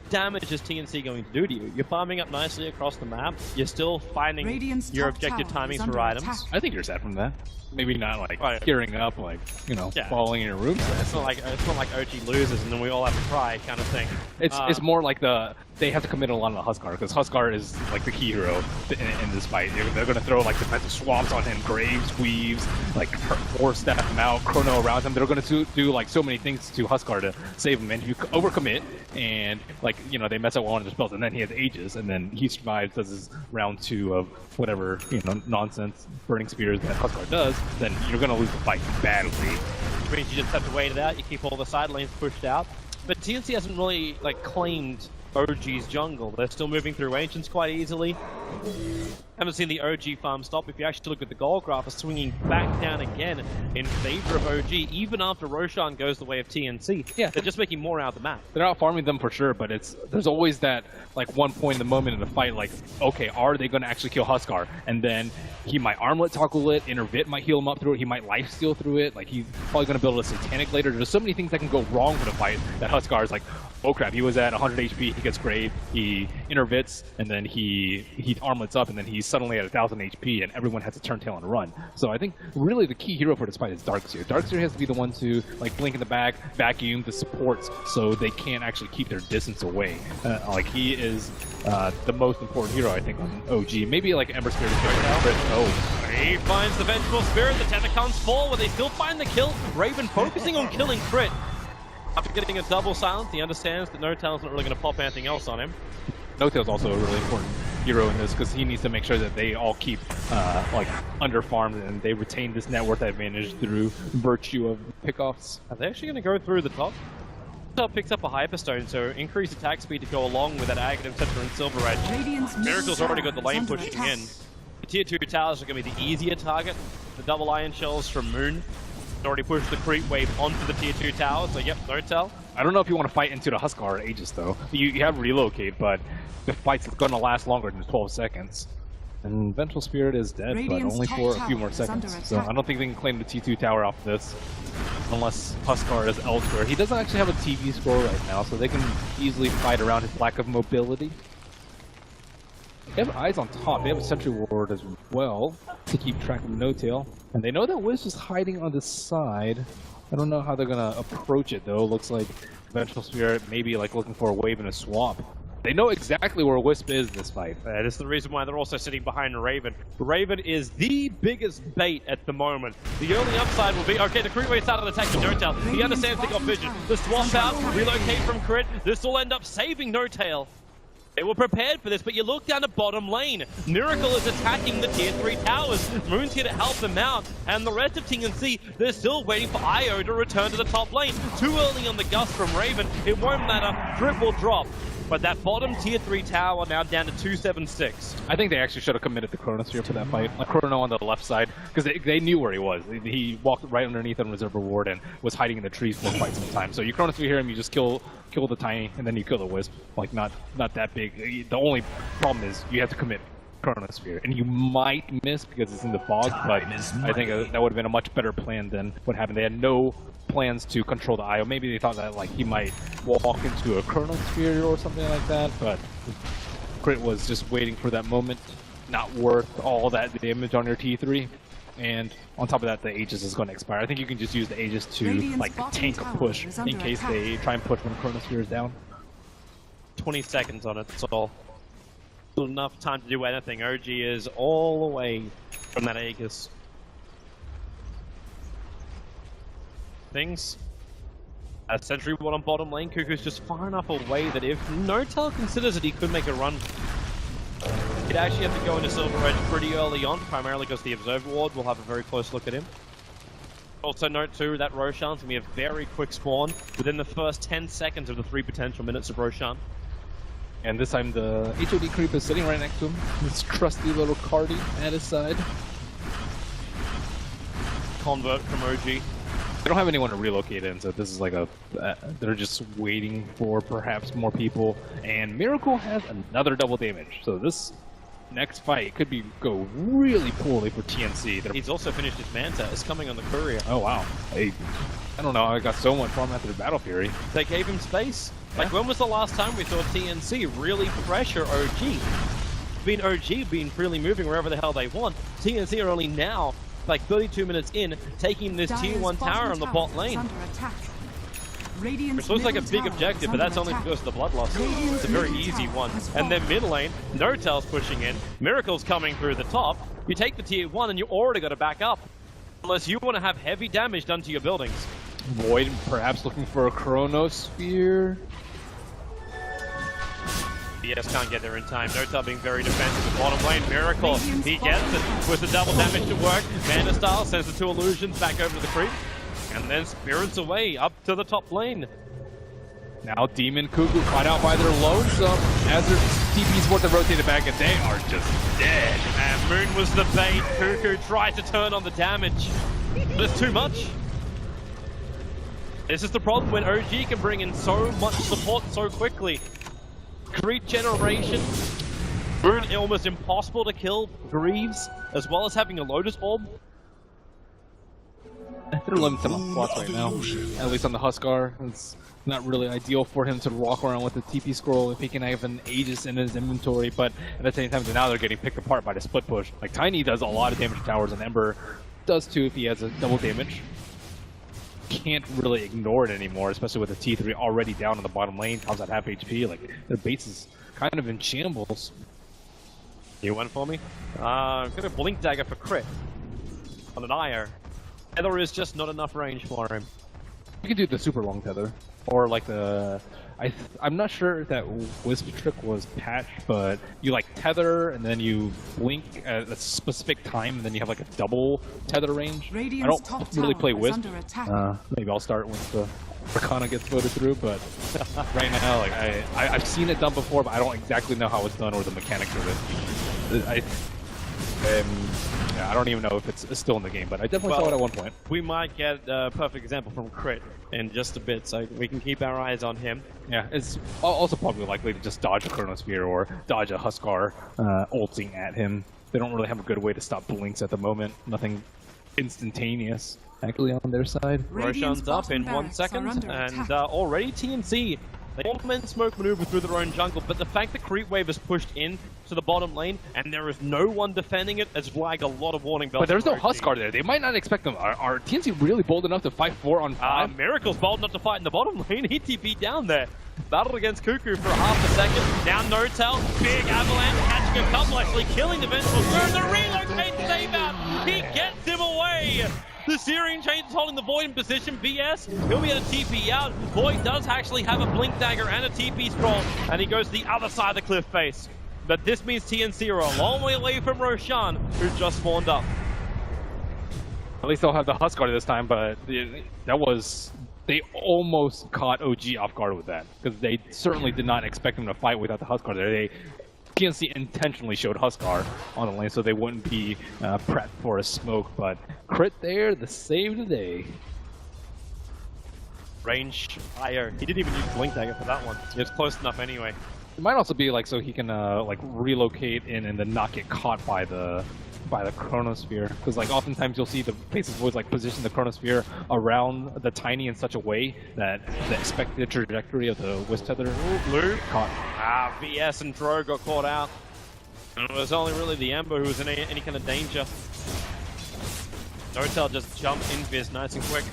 Speaker 2: damage is TNC going to do to you? You're farming up nicely across the map. You're still finding
Speaker 4: Radiant's
Speaker 2: your
Speaker 4: top
Speaker 2: objective
Speaker 4: tower
Speaker 2: timings
Speaker 4: is
Speaker 2: for
Speaker 4: under
Speaker 2: items.
Speaker 4: attack.
Speaker 3: I think you're sad from that. Maybe not like
Speaker 2: Right.
Speaker 3: gearing up, like, you know,
Speaker 2: Yeah.
Speaker 3: falling in your room.
Speaker 2: It's not like OG loses and then we all have to cry kind of thing.
Speaker 3: It's more like they have to commit a lot on the Huskar, because Huskar is like the key hero in this fight. They're going to throw like defensive swamps on him, Graves, Weaves, like force staff him out, Chrono around him. They're going to do like so many things to Huskar to save him. And if you overcommit and, like, you know, they mess up one of their spells, and then he has Aegis, and then he survives, does his round 2 of whatever, you know, nonsense burning spears that Huskar does, then you're going to lose the fight badly.
Speaker 2: Which means you just have to wait it out, you keep all the side lanes pushed out. But TNC hasn't really, like, claimed OG's jungle. They're still moving through Ancients quite easily. Haven't seen the OG farm stop. If you actually look at the goal graph, it's swinging back down again in favor of OG, even after Roshan goes the way of TNC.
Speaker 3: Yeah.
Speaker 2: They're just making more out of the map.
Speaker 3: They're out farming them for sure, but there's always that like one point in the moment in the fight, like, okay, are they going to actually kill Huskar? And then he might armlet toggle it, Intervit might heal him up through it, he might lifesteal through it, like he's probably going to build a Satanic later. There's so many things that can go wrong with a fight that Huskar is like, oh crap, he was at 100 HP, he gets grave, he Intervits, and then he armlets up, and then he's suddenly at 1000 HP, and everyone has to turn tail and run. So I think really the key hero for this fight is Darkseer. Darkseer has to be the one to like blink in the back, vacuum the supports, so they can't actually keep their distance away. Like he is the most important hero, I think, on OG. Maybe like Ember Spirit is right now. Oh,
Speaker 2: He finds the Vengeful Spirit, the Tether comes forward, they still find the kill. Raven focusing on killing Crit. After getting a double silence, he understands that Notel's not really going to pop anything else on him.
Speaker 3: Notel's also a really important hero in this because he needs to make sure that they all keep like under farmed and they retain this net worth advantage through virtue of pickoffs.
Speaker 2: Are they actually going to go through the top? Top picks up a Hyperstone, so increased attack speed to go along with that Aghanim, Tetra, and Silver Edge.
Speaker 4: Radiant's
Speaker 2: Miracle's already got the lane
Speaker 4: under
Speaker 2: pushing
Speaker 4: attack.
Speaker 2: in. The tier 2 towers are going to be the easier target. The double iron shells from Moon already pushed the creep wave onto the tier 2 tower, so yep, Notel.
Speaker 3: I don't know if you want to fight into the Huskar or Aegis though. You have relocate, but the fight's going to last longer than 12 seconds. And Vengeful Spirit is dead,
Speaker 4: Radiant's
Speaker 3: but only
Speaker 4: top
Speaker 3: for a
Speaker 4: tower
Speaker 3: few more
Speaker 4: is
Speaker 3: seconds.
Speaker 4: under
Speaker 3: So
Speaker 4: attack.
Speaker 3: I don't think they can claim the T2 tower off this. Unless Huskar is elsewhere. He doesn't actually have a TV score right now, so they can easily fight around his lack of mobility. They have eyes on top. They have a Sentry Ward as well to keep track of Notail. And they know that Wiz is hiding on the side. I don't know how they're going to approach it though. Looks like Vengeful Spirit maybe like looking for a wave in a swamp. They know exactly where Wisp is this fight.
Speaker 2: That is the reason why they're also sitting behind Raven. Raven is the biggest bait at the moment. The only upside will be, okay, the creep wave started attacking Notail. He understands they got vision. The swap out, relocate from Crit. This will end up saving Notail. They were prepared for this, but you look down the bottom lane. Miracle is attacking the tier 3 towers. Moon's here to help them out. And the rest of TNC, they're still waiting for IO to return to the top lane. Too early on the gust from Raven. It won't matter. Crit will drop. But that bottom tier 3 tower now down to 276.
Speaker 3: I think they actually should have committed the Chronosphere for that fight. Like Chrono on the left side, because they knew where he was. He walked right underneath Unreserved Reward and was hiding in the trees for quite some time. So you Chronosphere him, you just kill the Tiny, and then you kill the Wisp. Like not that big. The only problem is you have to commit Chronosphere, and you might miss because it's in the fog, but I think that would have been a much better plan than what happened. They had no plans to control the IO. Maybe they thought that like he might walk into a Chronosphere or something like that, but Crit was just waiting for that moment. Not worth all that damage on your T3. And on top of that, the Aegis is going to expire. I think you can just use the Aegis to
Speaker 4: Radiant's
Speaker 3: like
Speaker 4: bottom
Speaker 3: tank a
Speaker 4: tower
Speaker 3: push
Speaker 4: is
Speaker 3: in
Speaker 4: under
Speaker 3: case
Speaker 4: attack.
Speaker 3: they try and push when Chronosphere is down.
Speaker 2: 20 seconds on it, that's all. Not enough time to do anything. OG is all away from that Aegis. Things. A Sentry Ward on bottom lane. Cuckoo's just far enough away that if Notel considers it, he could make a run. He'd actually have to go into Silver Edge pretty early on, primarily because the Observer Ward will have a very close look at him. Also note too, that Roshan's going to be a very quick spawn within the first 10 seconds of the 3 potential minutes of Roshan.
Speaker 3: And this time the HOD creep is sitting right next to him. This trusty little Cardi at his side.
Speaker 2: Convert from OG.
Speaker 3: They don't have anyone to relocate in, so this is like a... they're just waiting for perhaps more people. And Miracle has another double damage. So this next fight could go really poorly for TNC.
Speaker 2: He's also finished his Manta. It's coming on the Courier.
Speaker 3: Oh wow. I don't know, I got so much farm after the Battle Fury.
Speaker 2: They gave him space. Like, when was the last time we saw TNC really pressure OG? OG being freely moving wherever the hell they want. TNC are only now, like 32 minutes in, taking this tier 1 tower on the bot lane. Which looks like a big objective, but that's only because of the blood loss. It's a very easy one. And then mid lane, Notel's pushing in, Miracle's coming through the top. You take the tier 1 and you already got to back up. Unless you want to have heavy damage done to your buildings.
Speaker 3: Void perhaps looking for a Chronosphere.
Speaker 2: BS can't get there in time. Notel being very defensive. The bottom lane, Miracle. He gets it with the double damage to work. Mana Style sends the 2 illusions back over to the creep. And then spirits away up to the top lane.
Speaker 3: Now Demon Cuckoo caught out by their lonesome as their TP's worth of rotated back, and they are just dead.
Speaker 2: And Moon was the bait. Cuckoo tried to turn on the damage, but it's too much. This is the problem when OG can bring in so much support so quickly. Creep generation, Moon almost impossible to kill Greaves, as well as having a Lotus Orb.
Speaker 3: They're limited on slots right now, at least on the Huskar. It's not really ideal for him to walk around with the TP scroll if he can have an Aegis in his inventory, but at the same time, now they're getting picked apart by the split push. Like, Tiny does a lot of damage to towers, and Ember does too if he has a double damage. Can't really ignore it anymore, especially with the T3 already down in the bottom lane, Tom's at half HP. Like, their base is kind of in shambles.
Speaker 2: You went for me? I'm gonna Blink Dagger for crit on an IO. Tether is just not enough range for him.
Speaker 3: You could do the super long tether, or like the... I'm not sure if that Wisp trick was patched, but you like tether and then you blink at a specific time, and then you have like a double tether range.
Speaker 4: Radiant's
Speaker 3: I don't really play Wisp. Maybe I'll start once the Arcana gets voted through, but right now, like I've seen it done before, but I don't exactly know how it's done or the mechanics of it. Yeah, I don't even know if it's still in the game, but I definitely saw it at one point.
Speaker 2: We might get a perfect example from Crit in just a bit, so we can keep our eyes on him.
Speaker 3: Yeah, it's also probably likely to just dodge a Chronosphere or dodge a Huskar ulting at him. They don't really have a good way to stop blinks at the moment. Nothing instantaneous actually on their side.
Speaker 2: Roshan's up in 1 second, and already TNC. They implement smoke maneuver through their own jungle, but the fact that Creep Wave is pushed in to the bottom lane and there is no one defending it has flagged a lot of warning bells.
Speaker 3: But there's no Huskar there. They might not expect them. Are TNC really bold enough to fight 4 on 5?
Speaker 2: Miracle's bold enough to fight in the bottom lane. He TP'd down there. Battled against Cuckoo for half a second. Now No-Tail, big avalanche, catching a couple, actually killing the Vengeful Storm. The relocate save out. He gets him away. The Syrian Chain is holding the Void in position. BS, he'll be able to TP out. Void does actually have a Blink Dagger and a TP scroll, and he goes to the other side of the cliff face. But this means TNC are a long way away from Roshan, who just spawned up.
Speaker 3: At least they'll have the Huskar this time, but they almost caught OG off guard with that, because they certainly did not expect them to fight without the Huskar there. TNC intentionally showed Huskar on the lane so they wouldn't be prepped for a smoke, but Crit there, the save today.
Speaker 2: Range higher. He didn't even use Blink Dagger for that one. It was close enough anyway.
Speaker 3: It might also be like so he can like relocate in and then not get caught by the Chronosphere, because like oftentimes you'll see the places always like position the Chronosphere around the Tiny in such a way that the expected trajectory of the Wisp Tether
Speaker 2: Blue
Speaker 3: caught.
Speaker 2: VS and Dro got caught out. And it was only really the Ember who was in any kind of danger. No-Tail just jumped in Viz nice and quick.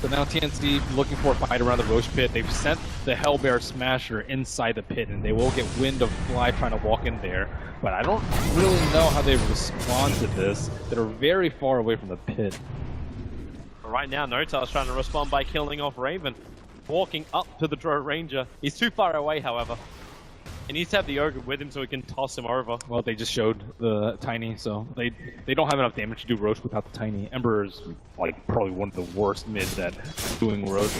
Speaker 3: So now TNC looking for a fight around the Roche pit. They've sent the Hellbear Smasher inside the pit, and they will get Wind of Fly trying to walk in there. But I don't really know how they respond to this. They're very far away from the pit.
Speaker 2: Right now, No-Tail's trying to respond by killing off Raven. Walking up to the Dro Ranger. He's too far away, however. He needs to have the Ogre with him so he can toss him over.
Speaker 3: Well, they just showed the Tiny, so they don't have enough damage to do Roche without the Tiny. Ember is like probably one of the worst mids at doing Roche.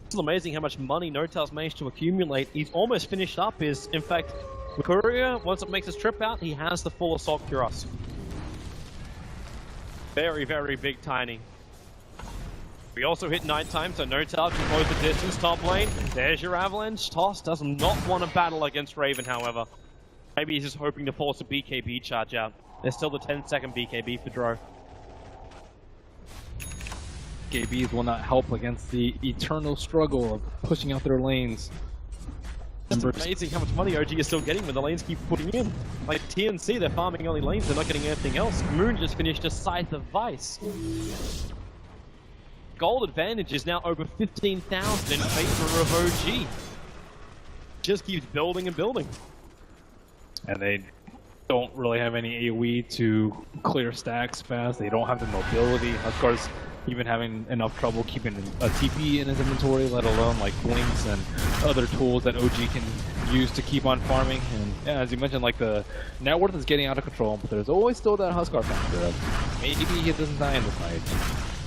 Speaker 2: It's amazing how much money No-Tail's managed to accumulate. He's almost finished up his, in fact, Courier, once it makes his trip out, he has the full Assault Cuirass. Very, very big Tiny. We also hit nighttime, so No-Tail can close the distance top lane. There's your Avalanche. Toss does not want to battle against Raven, however. Maybe he's just hoping to force a BKB charge out. There's still the 10-second BKB for Dro.
Speaker 3: BKBs will not help against the eternal struggle of pushing out their lanes.
Speaker 2: It's amazing how much money OG is still getting when the lanes keep putting in. Like TNC, they're farming only lanes, they're not getting anything else. Moon just finished a Scythe of Vice. Gold advantage is now over 15,000 in favor of OG. Just keeps building and building.
Speaker 3: And they don't really have any AoE to clear stacks fast. They don't have the mobility. Huskar's even having enough trouble keeping a TP in his inventory, let alone like blinks and other tools that OG can use to keep on farming. And yeah, as you mentioned, like the net worth is getting out of control, but there's always still that Huskar factor. Maybe he doesn't die in the fight.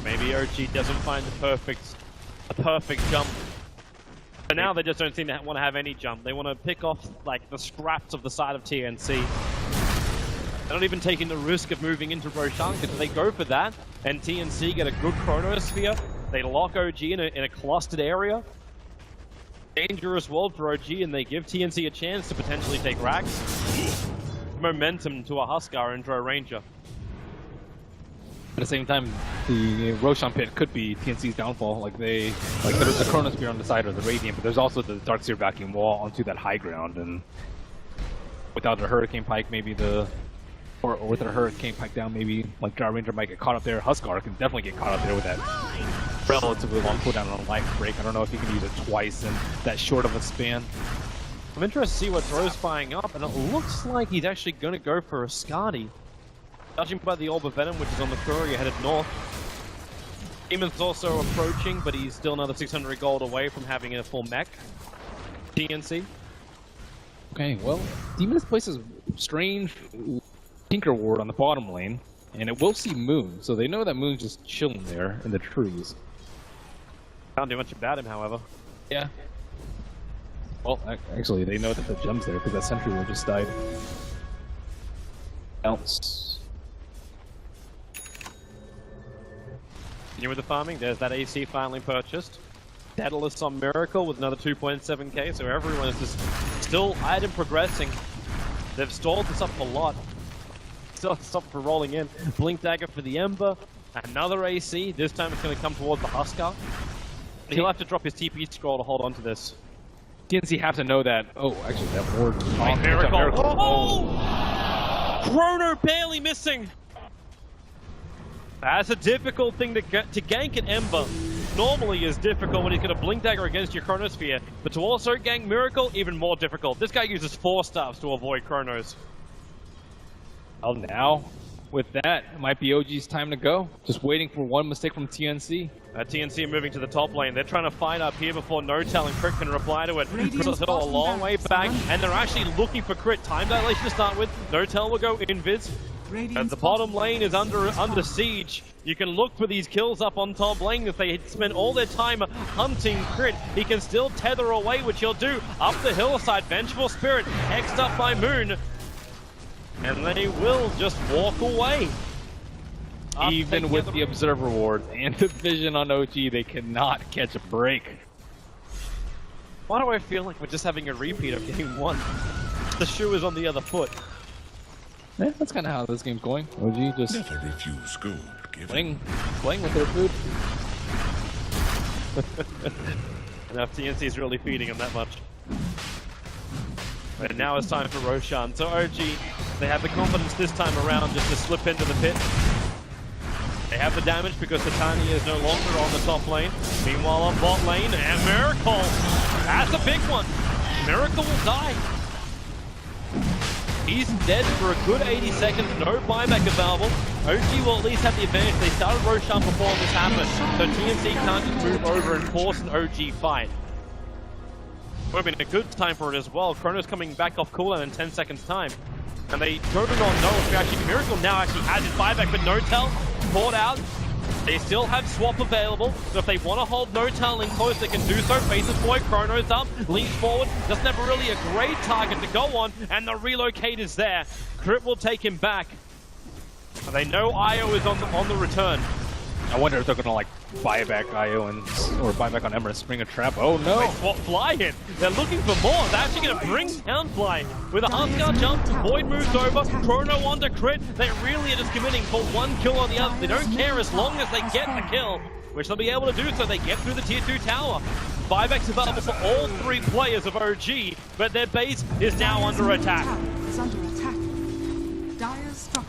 Speaker 2: Maybe OG doesn't find the perfect a perfect jump. But now they just don't seem to want to have any jump. They want to pick off like the scraps of the side of TNC. They're not even taking the risk of moving into Roshan, because if they go for that and TNC get a good chronosphere, they lock OG in a clustered area. Dangerous world for OG, and they give TNC a chance to potentially take racks. Momentum to a Huskar into a Ranger.
Speaker 3: At the same time, the Roshan pit could be TNC's downfall. Like there's the Chronosphere on the side of the Radiant, but there's also the Darkseer vacuum wall onto that high ground, and without the Hurricane Pike, maybe or with a Hurricane Pike down, maybe like Dry Ranger might get caught up there. Huskar can definitely get caught up there with that relatively long cooldown on a life break. I don't know if he can use it twice in that short of a span.
Speaker 2: I'm interested to see what Dro's buying up, and it looks like he's actually going to go for a Skadi. Judging by the Orb of Venom, which is on the courier headed north. Demon's also approaching, but he's still another 600 gold away from having a full mech. TNC.
Speaker 3: Okay, well, Demon's places strange Tinker Ward on the bottom lane, and it will see Moon, so they know that Moon's just chilling there in the trees.
Speaker 2: Can't do much about him, however.
Speaker 3: Yeah. Well, actually, they know that the gem's there because that sentry ward just died. Else.
Speaker 2: Continue with the farming. There's that AC finally purchased. Daedalus on Miracle with another 2.7k, so everyone is just still item progressing. They've stalled this up a lot. Still stop for rolling in. Blink Dagger for the Ember. Another AC. This time it's going to come towards the Huskar. He'll have to drop his TP scroll to hold on to this.
Speaker 3: TNC have to know that. Oh, actually, that ward.
Speaker 2: Oh, Miracle. Oh! Chrono barely missing. That's a difficult thing to gank an Ember. Normally is difficult when he's got a Blink Dagger against your Chronosphere, but to also gank Miracle, even more difficult. This guy uses 4 staffs to avoid Chronos.
Speaker 3: Well, now, with that, it might be OG's time to go. Just waiting for one mistake from TNC.
Speaker 2: TNC are moving to the top lane. They're trying to find up here before NoTel and Crit can reply to it. Critical a long way back, and they're actually looking for Crit. Time dilation to start with. NoTel will go invis. As the bottom lane is under siege, you can look for these kills up on top lane. If they had spent all their time hunting Crit, he can still tether away, which he'll do. Up the hillside, Vengeful Spirit, hexed up by Moon. And they will just walk away.
Speaker 3: Even with the Observer Ward and the Vision on OG, they cannot catch a break.
Speaker 2: Why do I feel like we're just having a repeat of game 1? The shoe is on the other foot.
Speaker 3: Yeah, that's kind of how this game's going. OG just
Speaker 5: never refuse gold
Speaker 3: playing with their food.
Speaker 2: Enough TNC's really feeding him that much. And now it's time for Roshan. So OG, they have the confidence this time around just to slip into the pit. They have the damage because Titania is no longer on the top lane. Meanwhile on bot lane, and Miracle! That's a big one! Miracle will die. He's dead for a good 80 seconds, no buyback available. OG will at least have the advantage. They started Roshan before this happened, so TNC can't just move over and force an OG fight. Would have been a good time for it as well. Chrono's coming back off cooldown in 10 seconds time. And they don't know if actually Miracle now actually has his buyback, but NoTel caught out. They still have swap available, so if they want to hold NoTel in close, they can do so. Faces boy, Chrono's up, leans forward, doesn't have really a great target to go on, and the relocate is there. Crit will take him back. And they know IO is on the return.
Speaker 3: I wonder if they're gonna like buy back IO or buy back on Ember and spring a trap. Oh no!
Speaker 2: They swap Fly in. They're looking for more. They're actually gonna bring down Fly. With a Huskar jump, Void moves over, Chrono onto Crit. They really are just committing for one kill on the other. They don't care as long as they get the kill, which they'll be able to do so. They get through the tier 2 tower. Buybacks available for all 3 players of OG, but their base is now under attack.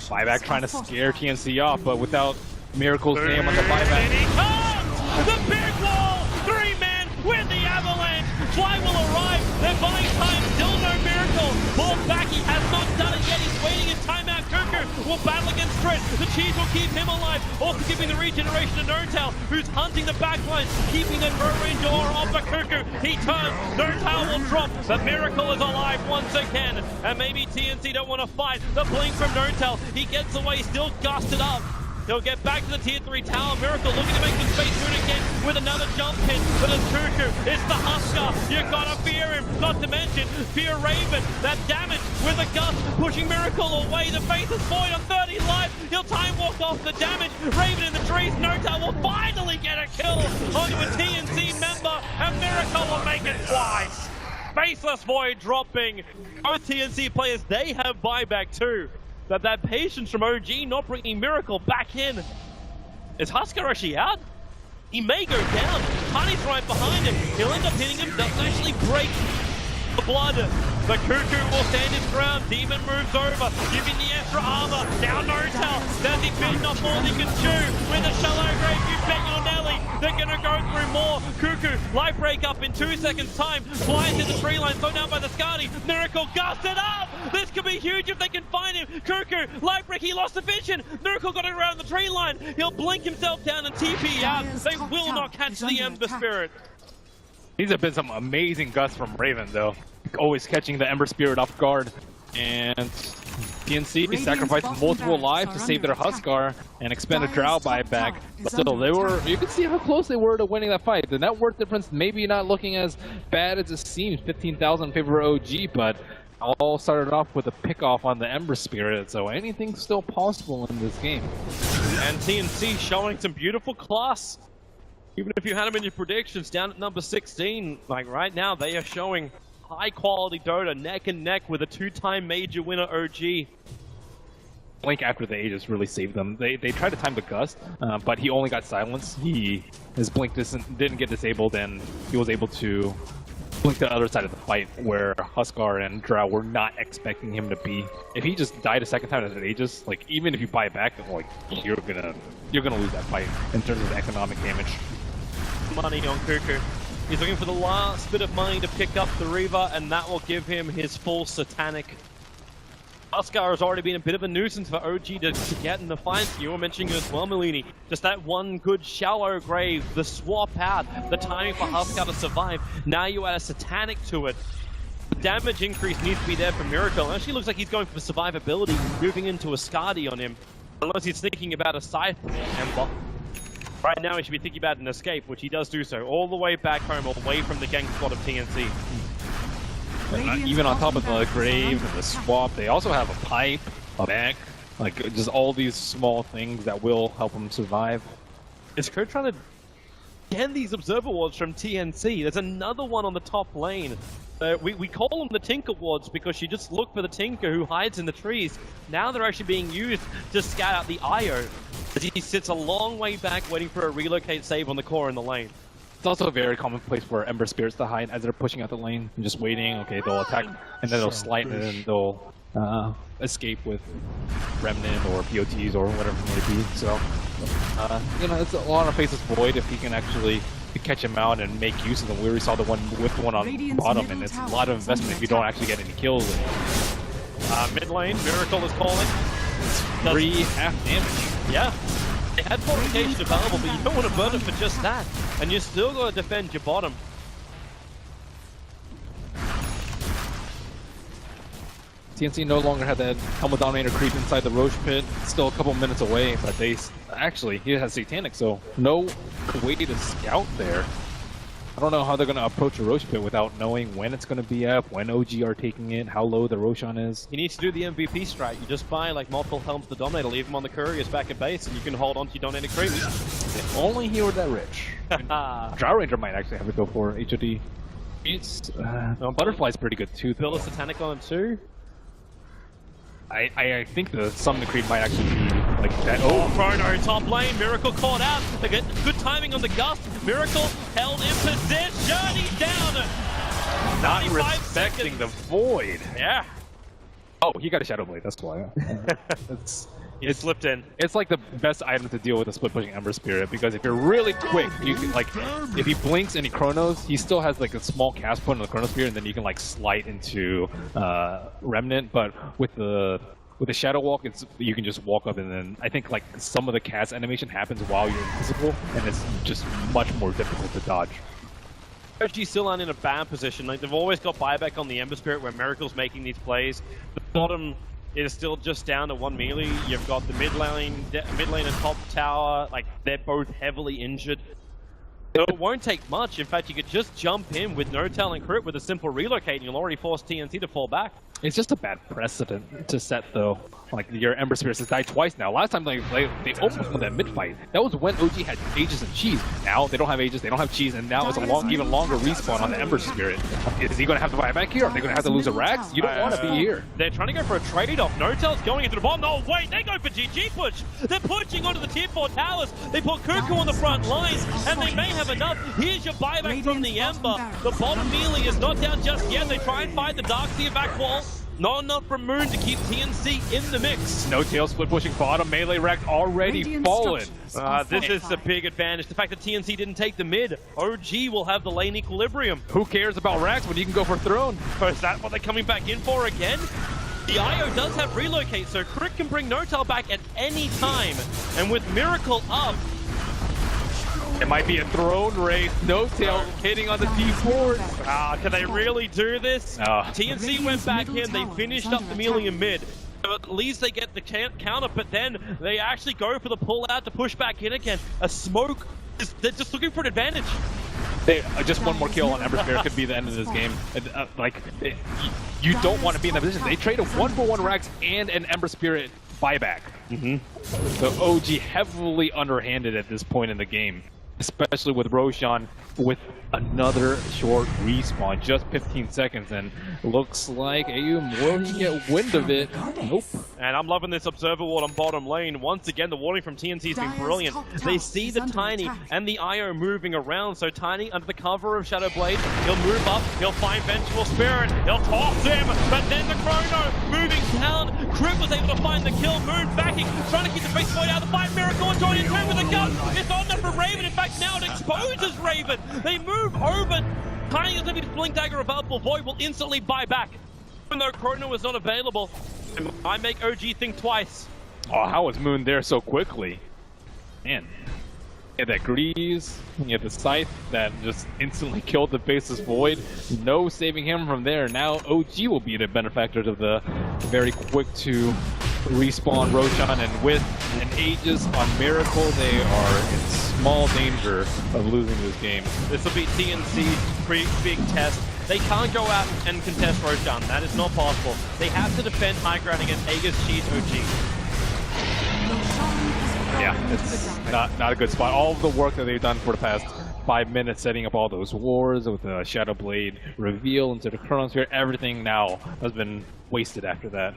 Speaker 3: Buyback trying to scare TNC off, but without Miracle's name on the buyback.
Speaker 2: And he comes! The big wall! 3-man with the avalanche! Fly will arrive! They're buying time, still no Miracle! Ball back, he has not done it yet, he's waiting in timeout. Cuckoo will battle against Crit. The cheese will keep him alive, also giving the regeneration to NoTel, who's hunting the backline, keeping the range or off the Cuckoo. He turns, NoTel will drop, but Miracle is alive once again. And maybe TNC don't want to fight. The blink from NoTel, he gets away, still gusted up. He'll get back to the tier 3 tower. Miracle looking to make some space through it again with another jump pin. But it's Cuckoo. It's the Husker. You gotta fear him. Not to mention, fear Raven. That damage with a gust pushing Miracle away. The Faithless Void on 30 life. He'll time walk off the damage. Raven in the trees. Nota will finally get a kill onto a TNC member. And Miracle will make it twice. Faceless Void dropping. Both TNC players, they have buyback too. But that patience from OG not bringing Miracle back in. Is Husker actually out? He may go down. Honey's right behind him. He'll end up hitting him. Doesn't actually break the blood. The Cuckoo will stand his ground. Demon moves over, giving the extra armor. Now Notel. Does he bit off more than he can chew? With a shallow grave, you bet your Nelly. They're gonna go through more. Cuckoo, life break up in 2 seconds time. Flies in the tree line, thrown down by the Skadi. Miracle gusted up! This could be huge if they can find him. Cuckoo, life break, he lost the vision. Miracle got it around the tree line. He'll blink himself down and TP out. They will not catch the Ember Spirit.
Speaker 3: These have been some amazing gusts from Raven, though. Always catching the Ember Spirit off guard. And TNC sacrificed multiple lives to save their Huskar and expend a Drow buyback. But still, you can see how close they were to winning that fight. The net worth difference maybe not looking as bad as it seems, 15,000 in favor of OG, but all started off with a pick-off on the Ember Spirit, so anything's still possible in this game.
Speaker 2: And TNC showing some beautiful class. Even if you had them in your predictions down at number 16, like right now, they are showing high-quality Dota, neck and neck with a 2-time major winner OG.
Speaker 3: Blink after the Aegis really saved them. They tried to time the Gust, but he only got silenced. His Blink didn't get disabled, and he was able to blink to the other side of the fight, where Huskar and Drow were not expecting him to be. If he just died a second time as an Aegis, like even if you buy back, like you're gonna lose that fight in terms of economic damage.
Speaker 2: Money on Cuckoo. He's looking for the last bit of money to pick up the Reaver, and that will give him his full Satanic. Huskar has already been a bit of a nuisance for OG to get in the fight. You were mentioning it as well, Merlini. Just that one good shallow grave, the swap out, the timing for Huskar to survive. Now you add a Satanic to it. The damage increase needs to be there for Miracle. It actually looks like he's going for survivability, moving into a Skadi on him. Unless he's thinking about a Scythe Ember. Right now he should be thinking about an escape, which he does do so, all the way back home, away from the gang squad of TNC.
Speaker 3: Even on top of the grave and the swap, they also have a pipe, a back, like just all these small things that will help them survive.
Speaker 2: Is Kurt trying to get these observer wards from TNC? There's another one on the top lane. We call them the Tinker wards because you just look for the Tinker who hides in the trees. Now they're actually being used to scout out the IO. As he sits a long way back waiting for a relocate save on the core in the lane.
Speaker 3: It's also a very common place for Ember Spirits to hide as they're pushing out the lane and just waiting. Okay, they'll attack and then they'll slight and then they'll escape with Remnant or POTs or whatever it may be. So, you know, it's a lot of Faceless Void if he can actually catch him out and make use of them. We already saw the one with the one on bottom, and it's a lot of investment if you don't actually get any kills.
Speaker 2: Mid lane, Miracle is calling.
Speaker 3: It's free half damage.
Speaker 2: Yeah. They had fortification available, but you don't want to burn it for just that. And you still got to defend your bottom.
Speaker 3: TNC no longer had that Helmet Dominator creep inside the Roche pit. Still a couple minutes away, but they actually, he has Satanic, so no way to scout there. I don't know how they're going to approach a Roche pit without knowing when it's going to be up, when OG are taking it, how low the Roshan is.
Speaker 2: You need to do the MVP strat. You just buy like multiple Helms to Dominator, leave them on the couriers back at base, and you can hold on to your Dominator creep.
Speaker 3: If only he were that rich. Drow Ranger might actually have to go for HOD. It's, Butterfly's pretty good too.
Speaker 2: Build a Satanic on him too.
Speaker 3: I think the Summon Creep might actually be like that.
Speaker 2: Oh, Chrono, top lane, Miracle caught out. They get good timing on the Gust. Miracle held in position. He's down.
Speaker 3: Not respecting the Void.
Speaker 2: Yeah.
Speaker 3: Oh, he got a Shadow Blade, that's why.
Speaker 2: It slipped in.
Speaker 3: It's like the best item to deal with a split pushing Ember Spirit, because if you're really quick, you can, like, if he blinks and he Chronos, he still has like a small cast point on the Chrono Spear, and then you can like slide into Remnant. But with the Shadow Walk, you can just walk up, and then I think like some of the cast animation happens while you're invisible, and it's just much more difficult to dodge.
Speaker 2: OG still aren't in a bad position. Like, they've always got buyback on the Ember Spirit where Miracle's making these plays. The bottom It is still just down to one melee. You've got the mid lane and top tower. Like, they're both heavily injured. So it won't take much. In fact, you could just jump in with no-tail and crit with a simple relocate, and you'll already force TNC to fall back.
Speaker 3: It's just a bad precedent to set, though. Like, your Ember Spirits has died twice now. Last time they almost won that mid-fight. That was when OG had Aegis and Cheese. Now, they don't have Aegis, they don't have Cheese, and now it's a even longer respawn on the Ember Spirit. Is he going to have to buy back here? Are they going to have to lose a Rax? You don't want to be here.
Speaker 2: They're trying to go for a trade-off. No-tail's going into the bomb. No, wait, they go for GG push. They're pushing onto the tier 4 towers. They put Cuckoo on the front lines, and they may have enough. Here's your buyback from the Ember. The bottom melee is not down just yet. They try and fight the Darkseer back wall. Not enough from Moon to keep TNC in the mix.
Speaker 3: No-tail split pushing bottom, melee Rax already fallen.
Speaker 2: This is the big advantage. The fact that TNC didn't take the mid. OG will have the lane equilibrium.
Speaker 3: Who cares about Rax when you can go for Throne?
Speaker 2: Is that what they're coming back in for again? The IO does have relocate, so Crit can bring No-tail back at any time. And with Miracle up,
Speaker 3: it might be a Throne race. No-tail hitting on the T4.
Speaker 2: Can they really do this? TNC went back in, they finished up the melee in mid. So at least they get the counter, but then they actually go for the pull out to push back in again. A smoke, they're just looking for an advantage.
Speaker 3: Just one more kill on Ember Spirit could be the end of this game. You don't want to be in that position. They trade a 1-for-1 Rax and an Ember Spirit buyback. So OG heavily underhanded at this point in the game, especially with Roshan with another short respawn, just 15 seconds, and looks like AUM will get wind of it. Nope.
Speaker 2: And I'm loving this observer ward on bottom lane. Once again, the warning from TNC has been brilliant. They see the Tiny and the IO moving around, so Tiny under the cover of Shadow Blade, he'll move up, he'll find Vengeful Spirit, he'll toss him, but then the Chrono moving down. Crit was able to find the kill, Moon backing, trying to keep the Face Void out of the fight. Miracle and joining in with a gun. It's on them for Raven. In fact, now it exposes Raven. They move over. Tiny is going to be Blink Dagger available. Void will instantly buy back. Even though Chrono is not available, I make OG think twice.
Speaker 3: Oh, how was Moon there so quickly? Man. Yeah, that Grease, you had the Scythe that just instantly killed the Faceless Void. No saving him from there. Now OG will be the benefactor of the very quick to respawn Roshan, and with an Aegis on Miracle, they are in small danger of losing this game.
Speaker 2: This will be TNC's pretty big test. They can't go out and contest Roshan. That is not possible. They have to defend high ground against Aegis, Cheese, OG.
Speaker 3: Yeah, it's not a good spot. All of the work that they've done for the past 5 minutes, setting up all those wars with the Shadow Blade reveal into the Chronosphere, everything now has been wasted after that.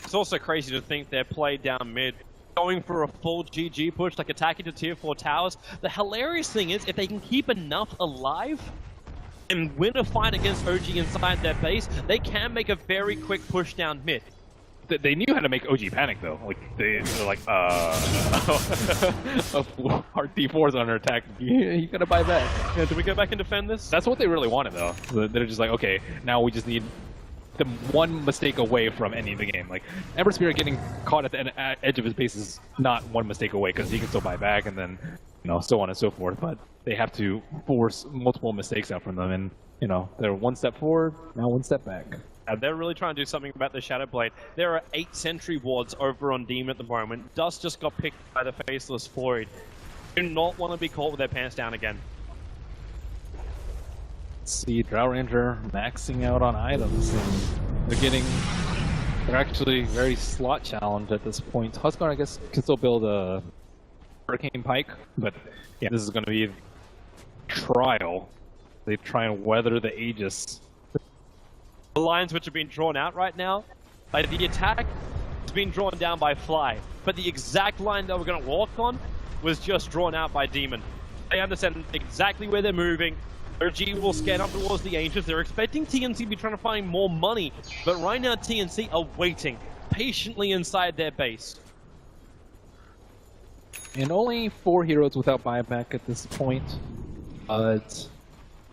Speaker 2: It's also crazy to think they're played down mid, going for a full GG push, like attacking to tier 4 towers. The hilarious thing is, if they can keep enough alive and win a fight against OG inside their base, they can make a very quick push down mid.
Speaker 3: They knew how to make OG panic though. Like they're like, hard D4s under attack. You gotta buy that.
Speaker 2: Yeah, do we go back and defend this?
Speaker 3: That's what they really wanted though. So they're just like, okay, now we just need them one mistake away from ending the game. Like Ember Spirit getting caught at the edge of his base is not one mistake away, because he can still buy back and then, you know, so on and so forth. But they have to force multiple mistakes out from them, and you know, they're one step forward, now one step back.
Speaker 2: They're really trying to do something about the Shadow Blade. There are 8 sentry wards over on Demon at the moment. Dust just got picked by the Faceless Void. Do not want to be caught with their pants down again.
Speaker 3: Let's see, Drow Ranger maxing out on items, and they're actually very slot challenged at this point. Huskar, I guess, can still build a Hurricane Pike, but yeah, this is going to be a trial. They try and weather the Aegis.
Speaker 2: The lines which are being drawn out right now, like the attack is being drawn down by Fly, but the exact line that we're going to walk on was just drawn out by Demon. They understand exactly where they're moving. OG will scan up towards the Ancients. They're expecting TNC to be trying to find more money, but right now TNC are waiting patiently inside their base.
Speaker 3: And only 4 heroes without buyback at this point.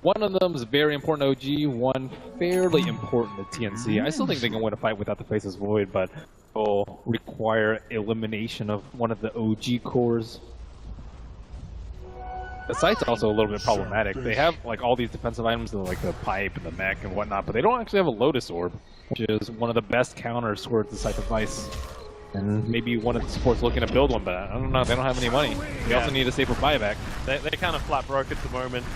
Speaker 3: One of them is very important to OG, one fairly important to TNC. I still think they can win a fight without the Faceless Void, but will require elimination of one of the OG cores. The site's also a little bit problematic. They have like all these defensive items, like the pipe and the mech and whatnot, but they don't actually have a Lotus Orb, which is one of the best counters towards the site device. And maybe one of the supports looking to build one, but I don't know. They don't have any money. They also need to save for buyback.
Speaker 2: They're kind of flat broke at the moment.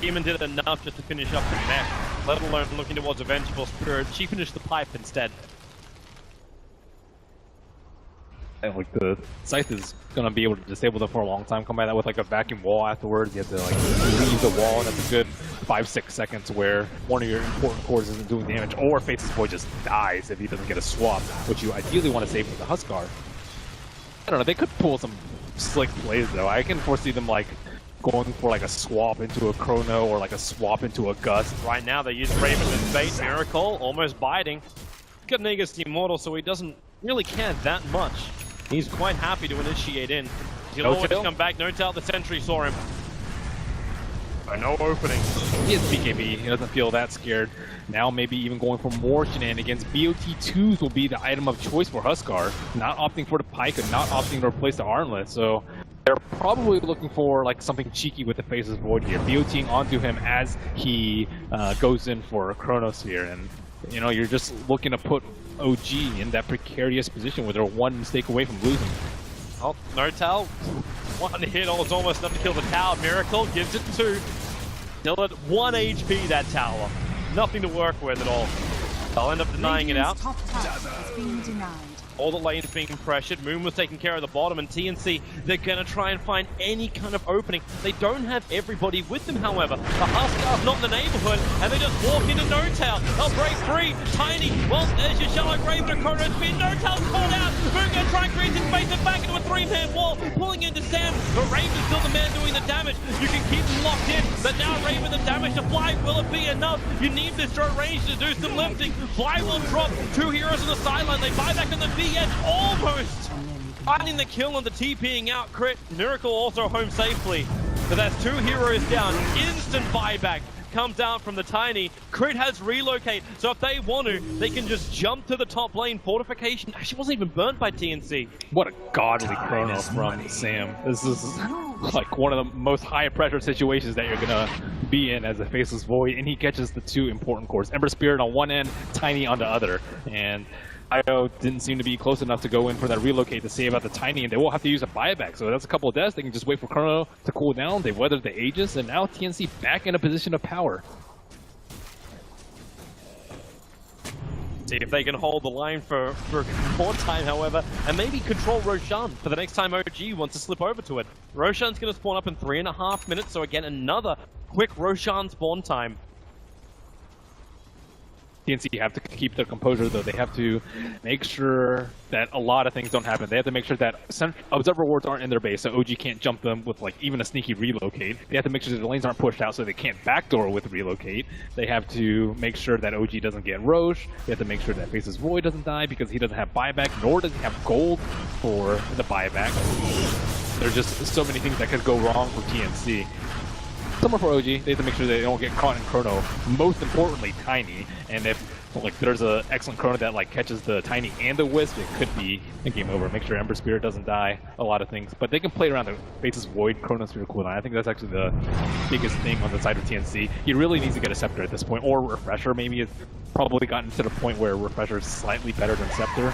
Speaker 2: Demon did enough just to finish up the mech, let alone looking towards a Vengeful Spirit. She finished the pipe instead.
Speaker 3: And like the Scythe is gonna be able to disable them for a long time. Come by that with like a vacuum wall afterwards. You have to like leave the wall, and that's a good 5-6 seconds where one of your important cores isn't doing damage, or Faceless Void just dies if he doesn't get a swap, which you ideally want to save for the Huskar. I don't know. They could pull some slick plays though. I can foresee them like going for like a swap into a Chrono or like a swap into a Gust.
Speaker 2: Right now they use Raven as bait. Miracle almost biting. Got Negus the Immortal, so he doesn't really care that much. He's quite happy to initiate in. He'll always come back. No doubt the Sentry saw him. No opening.
Speaker 3: He is BKB. He doesn't feel that scared. Now maybe even going for more shenanigans. BOT2s will be the item of choice for Huskar. Not opting for the Pike and not opting to replace the Armlet. So they're probably looking for like something cheeky with the Faceless Void here. BOTing onto him as he goes in for a Chronosphere. And you know, you're just looking to put OG in that precarious position where they're one mistake away from losing.
Speaker 2: Oh, Notel. One hit was almost enough to kill the tower. Miracle gives it 2. Still at 1 HP, that tower. Nothing to work with at all. They'll end up denying it out.
Speaker 4: Top tower has been denied.
Speaker 2: All the lanes being pressured. Moon was taking care of the bottom, and TNC, they're going to try and find any kind of opening. They don't have everybody with them, however. The Huskar's not in the neighborhood, and they just walk into No-Tail. They'll break free. Tiny, well, there's your Shallow Grave and a Chrono Spin. No-Tail's caught out. Moon going to try and create his space and back into a 3-man wall, pulling into Sam. But Raven's still the man doing the damage. You can keep them locked in, but now Raven the damage to Fly. Will it be enough? You need this short range to do some lifting. Fly will drop. 2 heroes on the sideline. They buy back on the V edge, almost finding the kill on the TPing out crit. Miracle also home safely. So that's 2 heroes down. Instant buyback comes out from the Tiny. Crit has relocate, so if they want to, they can just jump to the top lane. Fortification actually wasn't even burnt by TNC.
Speaker 3: What a godly Chrono from Sam. This is like one of the most high pressure situations that you're gonna be in as a Faceless Void, and he catches the 2 important cores. Ember Spirit on one end, Tiny on the other. And IO didn't seem to be close enough to go in for that relocate to save out the Tiny, and they will have to use a buyback. So that's a couple of deaths. They can just wait for Chrono to cool down. They weathered the Aegis, and now TNC back in a position of power.
Speaker 2: See if they can hold the line for more time, however, and maybe control Roshan for the next time OG wants to slip over to it. Roshan's going to spawn up in 3.5 minutes, so again, another quick Roshan spawn time.
Speaker 3: TNC have to keep their composure, though. They have to make sure that a lot of things don't happen. They have to make sure that observer wards aren't in their base, so OG can't jump them with like even a sneaky relocate. They have to make sure that the lanes aren't pushed out, so they can't backdoor with relocate. They have to make sure that OG doesn't get Roche. They have to make sure that Faceless Void doesn't die because he doesn't have buyback, nor does he have gold for the buyback. There's just so many things that could go wrong for TNC. Somewhere for OG, they have to make sure they don't get caught in Chrono. Most importantly, Tiny. And if like there's an excellent Chrono that like catches the Tiny and the Wisp, it could be a game over. Make sure Ember Spirit doesn't die. A lot of things, but they can play around the Faceless Void Chrono Sphere cooldown. I think that's actually the biggest thing on the side of TNC. He really needs to get a Scepter at this point, or Refresher. Maybe it's probably gotten to the point where Refresher is slightly better than Scepter.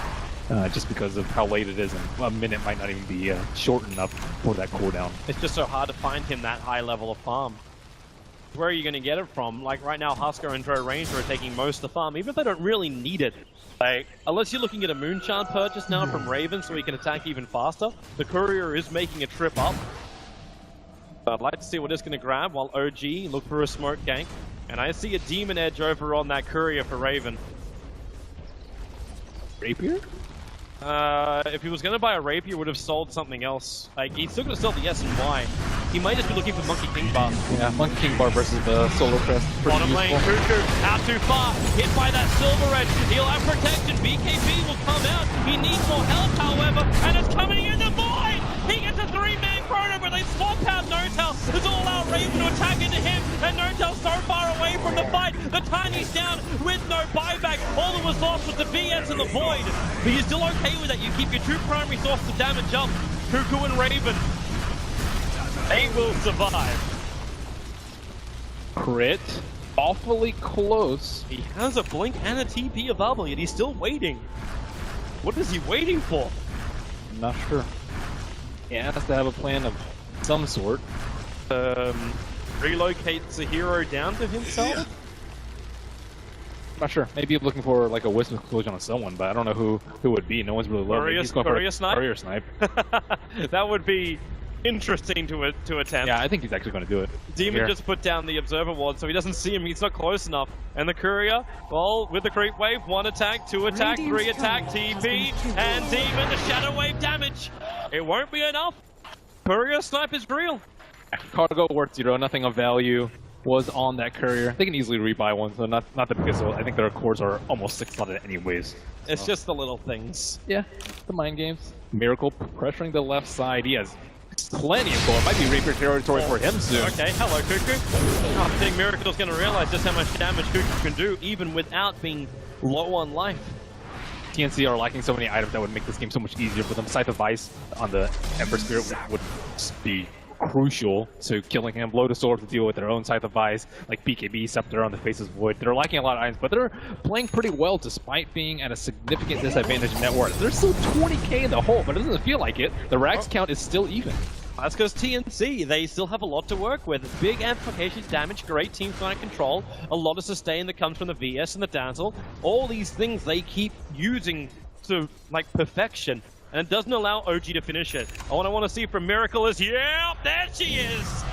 Speaker 3: Just because of how late it is, and a minute might not even be short enough for that cooldown.
Speaker 2: It's just so hard to find him that high level of farm. Where are you going to get it from? Like right now, Huskar and Drow Ranger are taking most of the farm, even if they don't really need it. Like, unless you're looking at a Moonshard purchase now from Raven so he can attack even faster, the Courier is making a trip up. I'd like to see what it's going to grab while OG look for a smoke gank. And I see a Demon Edge over on that Courier for Raven.
Speaker 3: Rapier?
Speaker 2: If he was going to buy a Rapier, would have sold something else. Like, he's still going to sell the S and Y. He might just be looking for Monkey King Bar.
Speaker 3: Yeah, Monkey King Bar versus the Solar Crest.
Speaker 2: Bottom lane, Cuckoo, out too far. Hit by that Silver Edge. He'll have protection. BKB will come out. He needs more help, however, and it's coming in the void! He gets a 3-man Chrono, but they swap out No-Tail. It's all out Raven to attack into him, and No-Tail's so far away from the fight. The Tiny's down with no buyback. All that was lost was the VS and the Void. But you're still okay with that. You keep your 2 primary sources of damage up, Cuckoo and Raven. They will survive.
Speaker 3: Crit. Awfully close.
Speaker 2: He has a blink and a TP available, yet he's still waiting. What is he waiting for?
Speaker 3: I'm not sure. He has to have a plan of some sort.
Speaker 2: Relocates a hero down to himself?
Speaker 3: I'm not sure. Maybe looking for like a wisp explosion on someone, but I don't know who it would be. No one's really loving it. He's going for a
Speaker 2: snipe?
Speaker 3: courier snipe.
Speaker 2: That would be interesting to attempt.
Speaker 3: Yeah, I think he's actually going to do it.
Speaker 2: Demon
Speaker 3: Here.
Speaker 2: just put down the observer ward, so he doesn't see him. He's not close enough. And the courier, well, with the creep wave, 1 attack, 2 attack, 3 attack, TP, and Demon, the shadow wave damage. It won't be enough. Courier snipe is real.
Speaker 3: Cargo worth 0, nothing of value was on that courier. They can easily rebuy one, so not the biggest deal. I think their cores are almost 600 anyways. So.
Speaker 2: It's just the little things.
Speaker 3: Yeah, the mind games. Miracle pressuring the left side. He has plenty of core. Might be Rapier territory for him soon.
Speaker 2: Okay, hello Cuckoo. I think Miracle's going to realize just how much damage Cuckoo can do, even without being low on life.
Speaker 3: TNC are lacking so many items that would make this game so much easier for them. Scythe of Ice on the Ember Spirit would be crucial to killing him. Blow the Sword to deal with their own Scythe of Ice, like BKB, Scepter on the Face's Void. They're lacking a lot of items, but they're playing pretty well despite being at a significant disadvantage in net worth. They're still 20k in the hole, but it doesn't feel like it. The Rax count is still even.
Speaker 2: That's because TNC, they still have a lot to work with. Big amplification damage, great team fight control, a lot of sustain that comes from the VS and the Dazzle. All these things they keep using to, like, perfection. And it doesn't allow OG to finish it. All I want to see from Miracle is, yeah, there she is!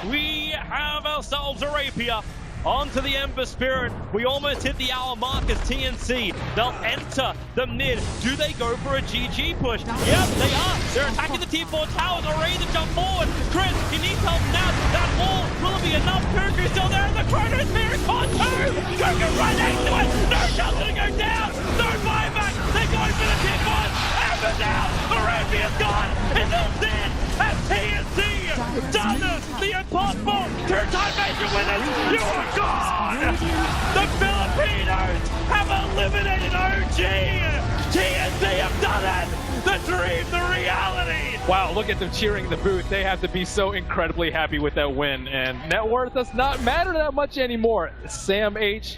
Speaker 2: We have ourselves a Rapier. Onto the Ember Spirit. We almost hit the hour mark as TNC. They'll enter the mid. Do they go for a GG push? Yep, they are. They're attacking the T4 towers. Are ready to jump forward. Chris, he needs help now. That wall, will it be enough? Cuckoo's still there. The Chronosphere is on too. Cuckoo right next to it. No shot's gonna go down. No buyback. They're going for the T1. Ember down. The Rapier's gone. And that's it. As TNC done the impossible. 2-time major winners. You are gone. The Filipinos have eliminated OG. TNC have done it. The dream, the reality.
Speaker 3: Wow, look at them cheering the booth. They have to be so incredibly happy with that win. And net worth does not matter that much anymore. Sam H.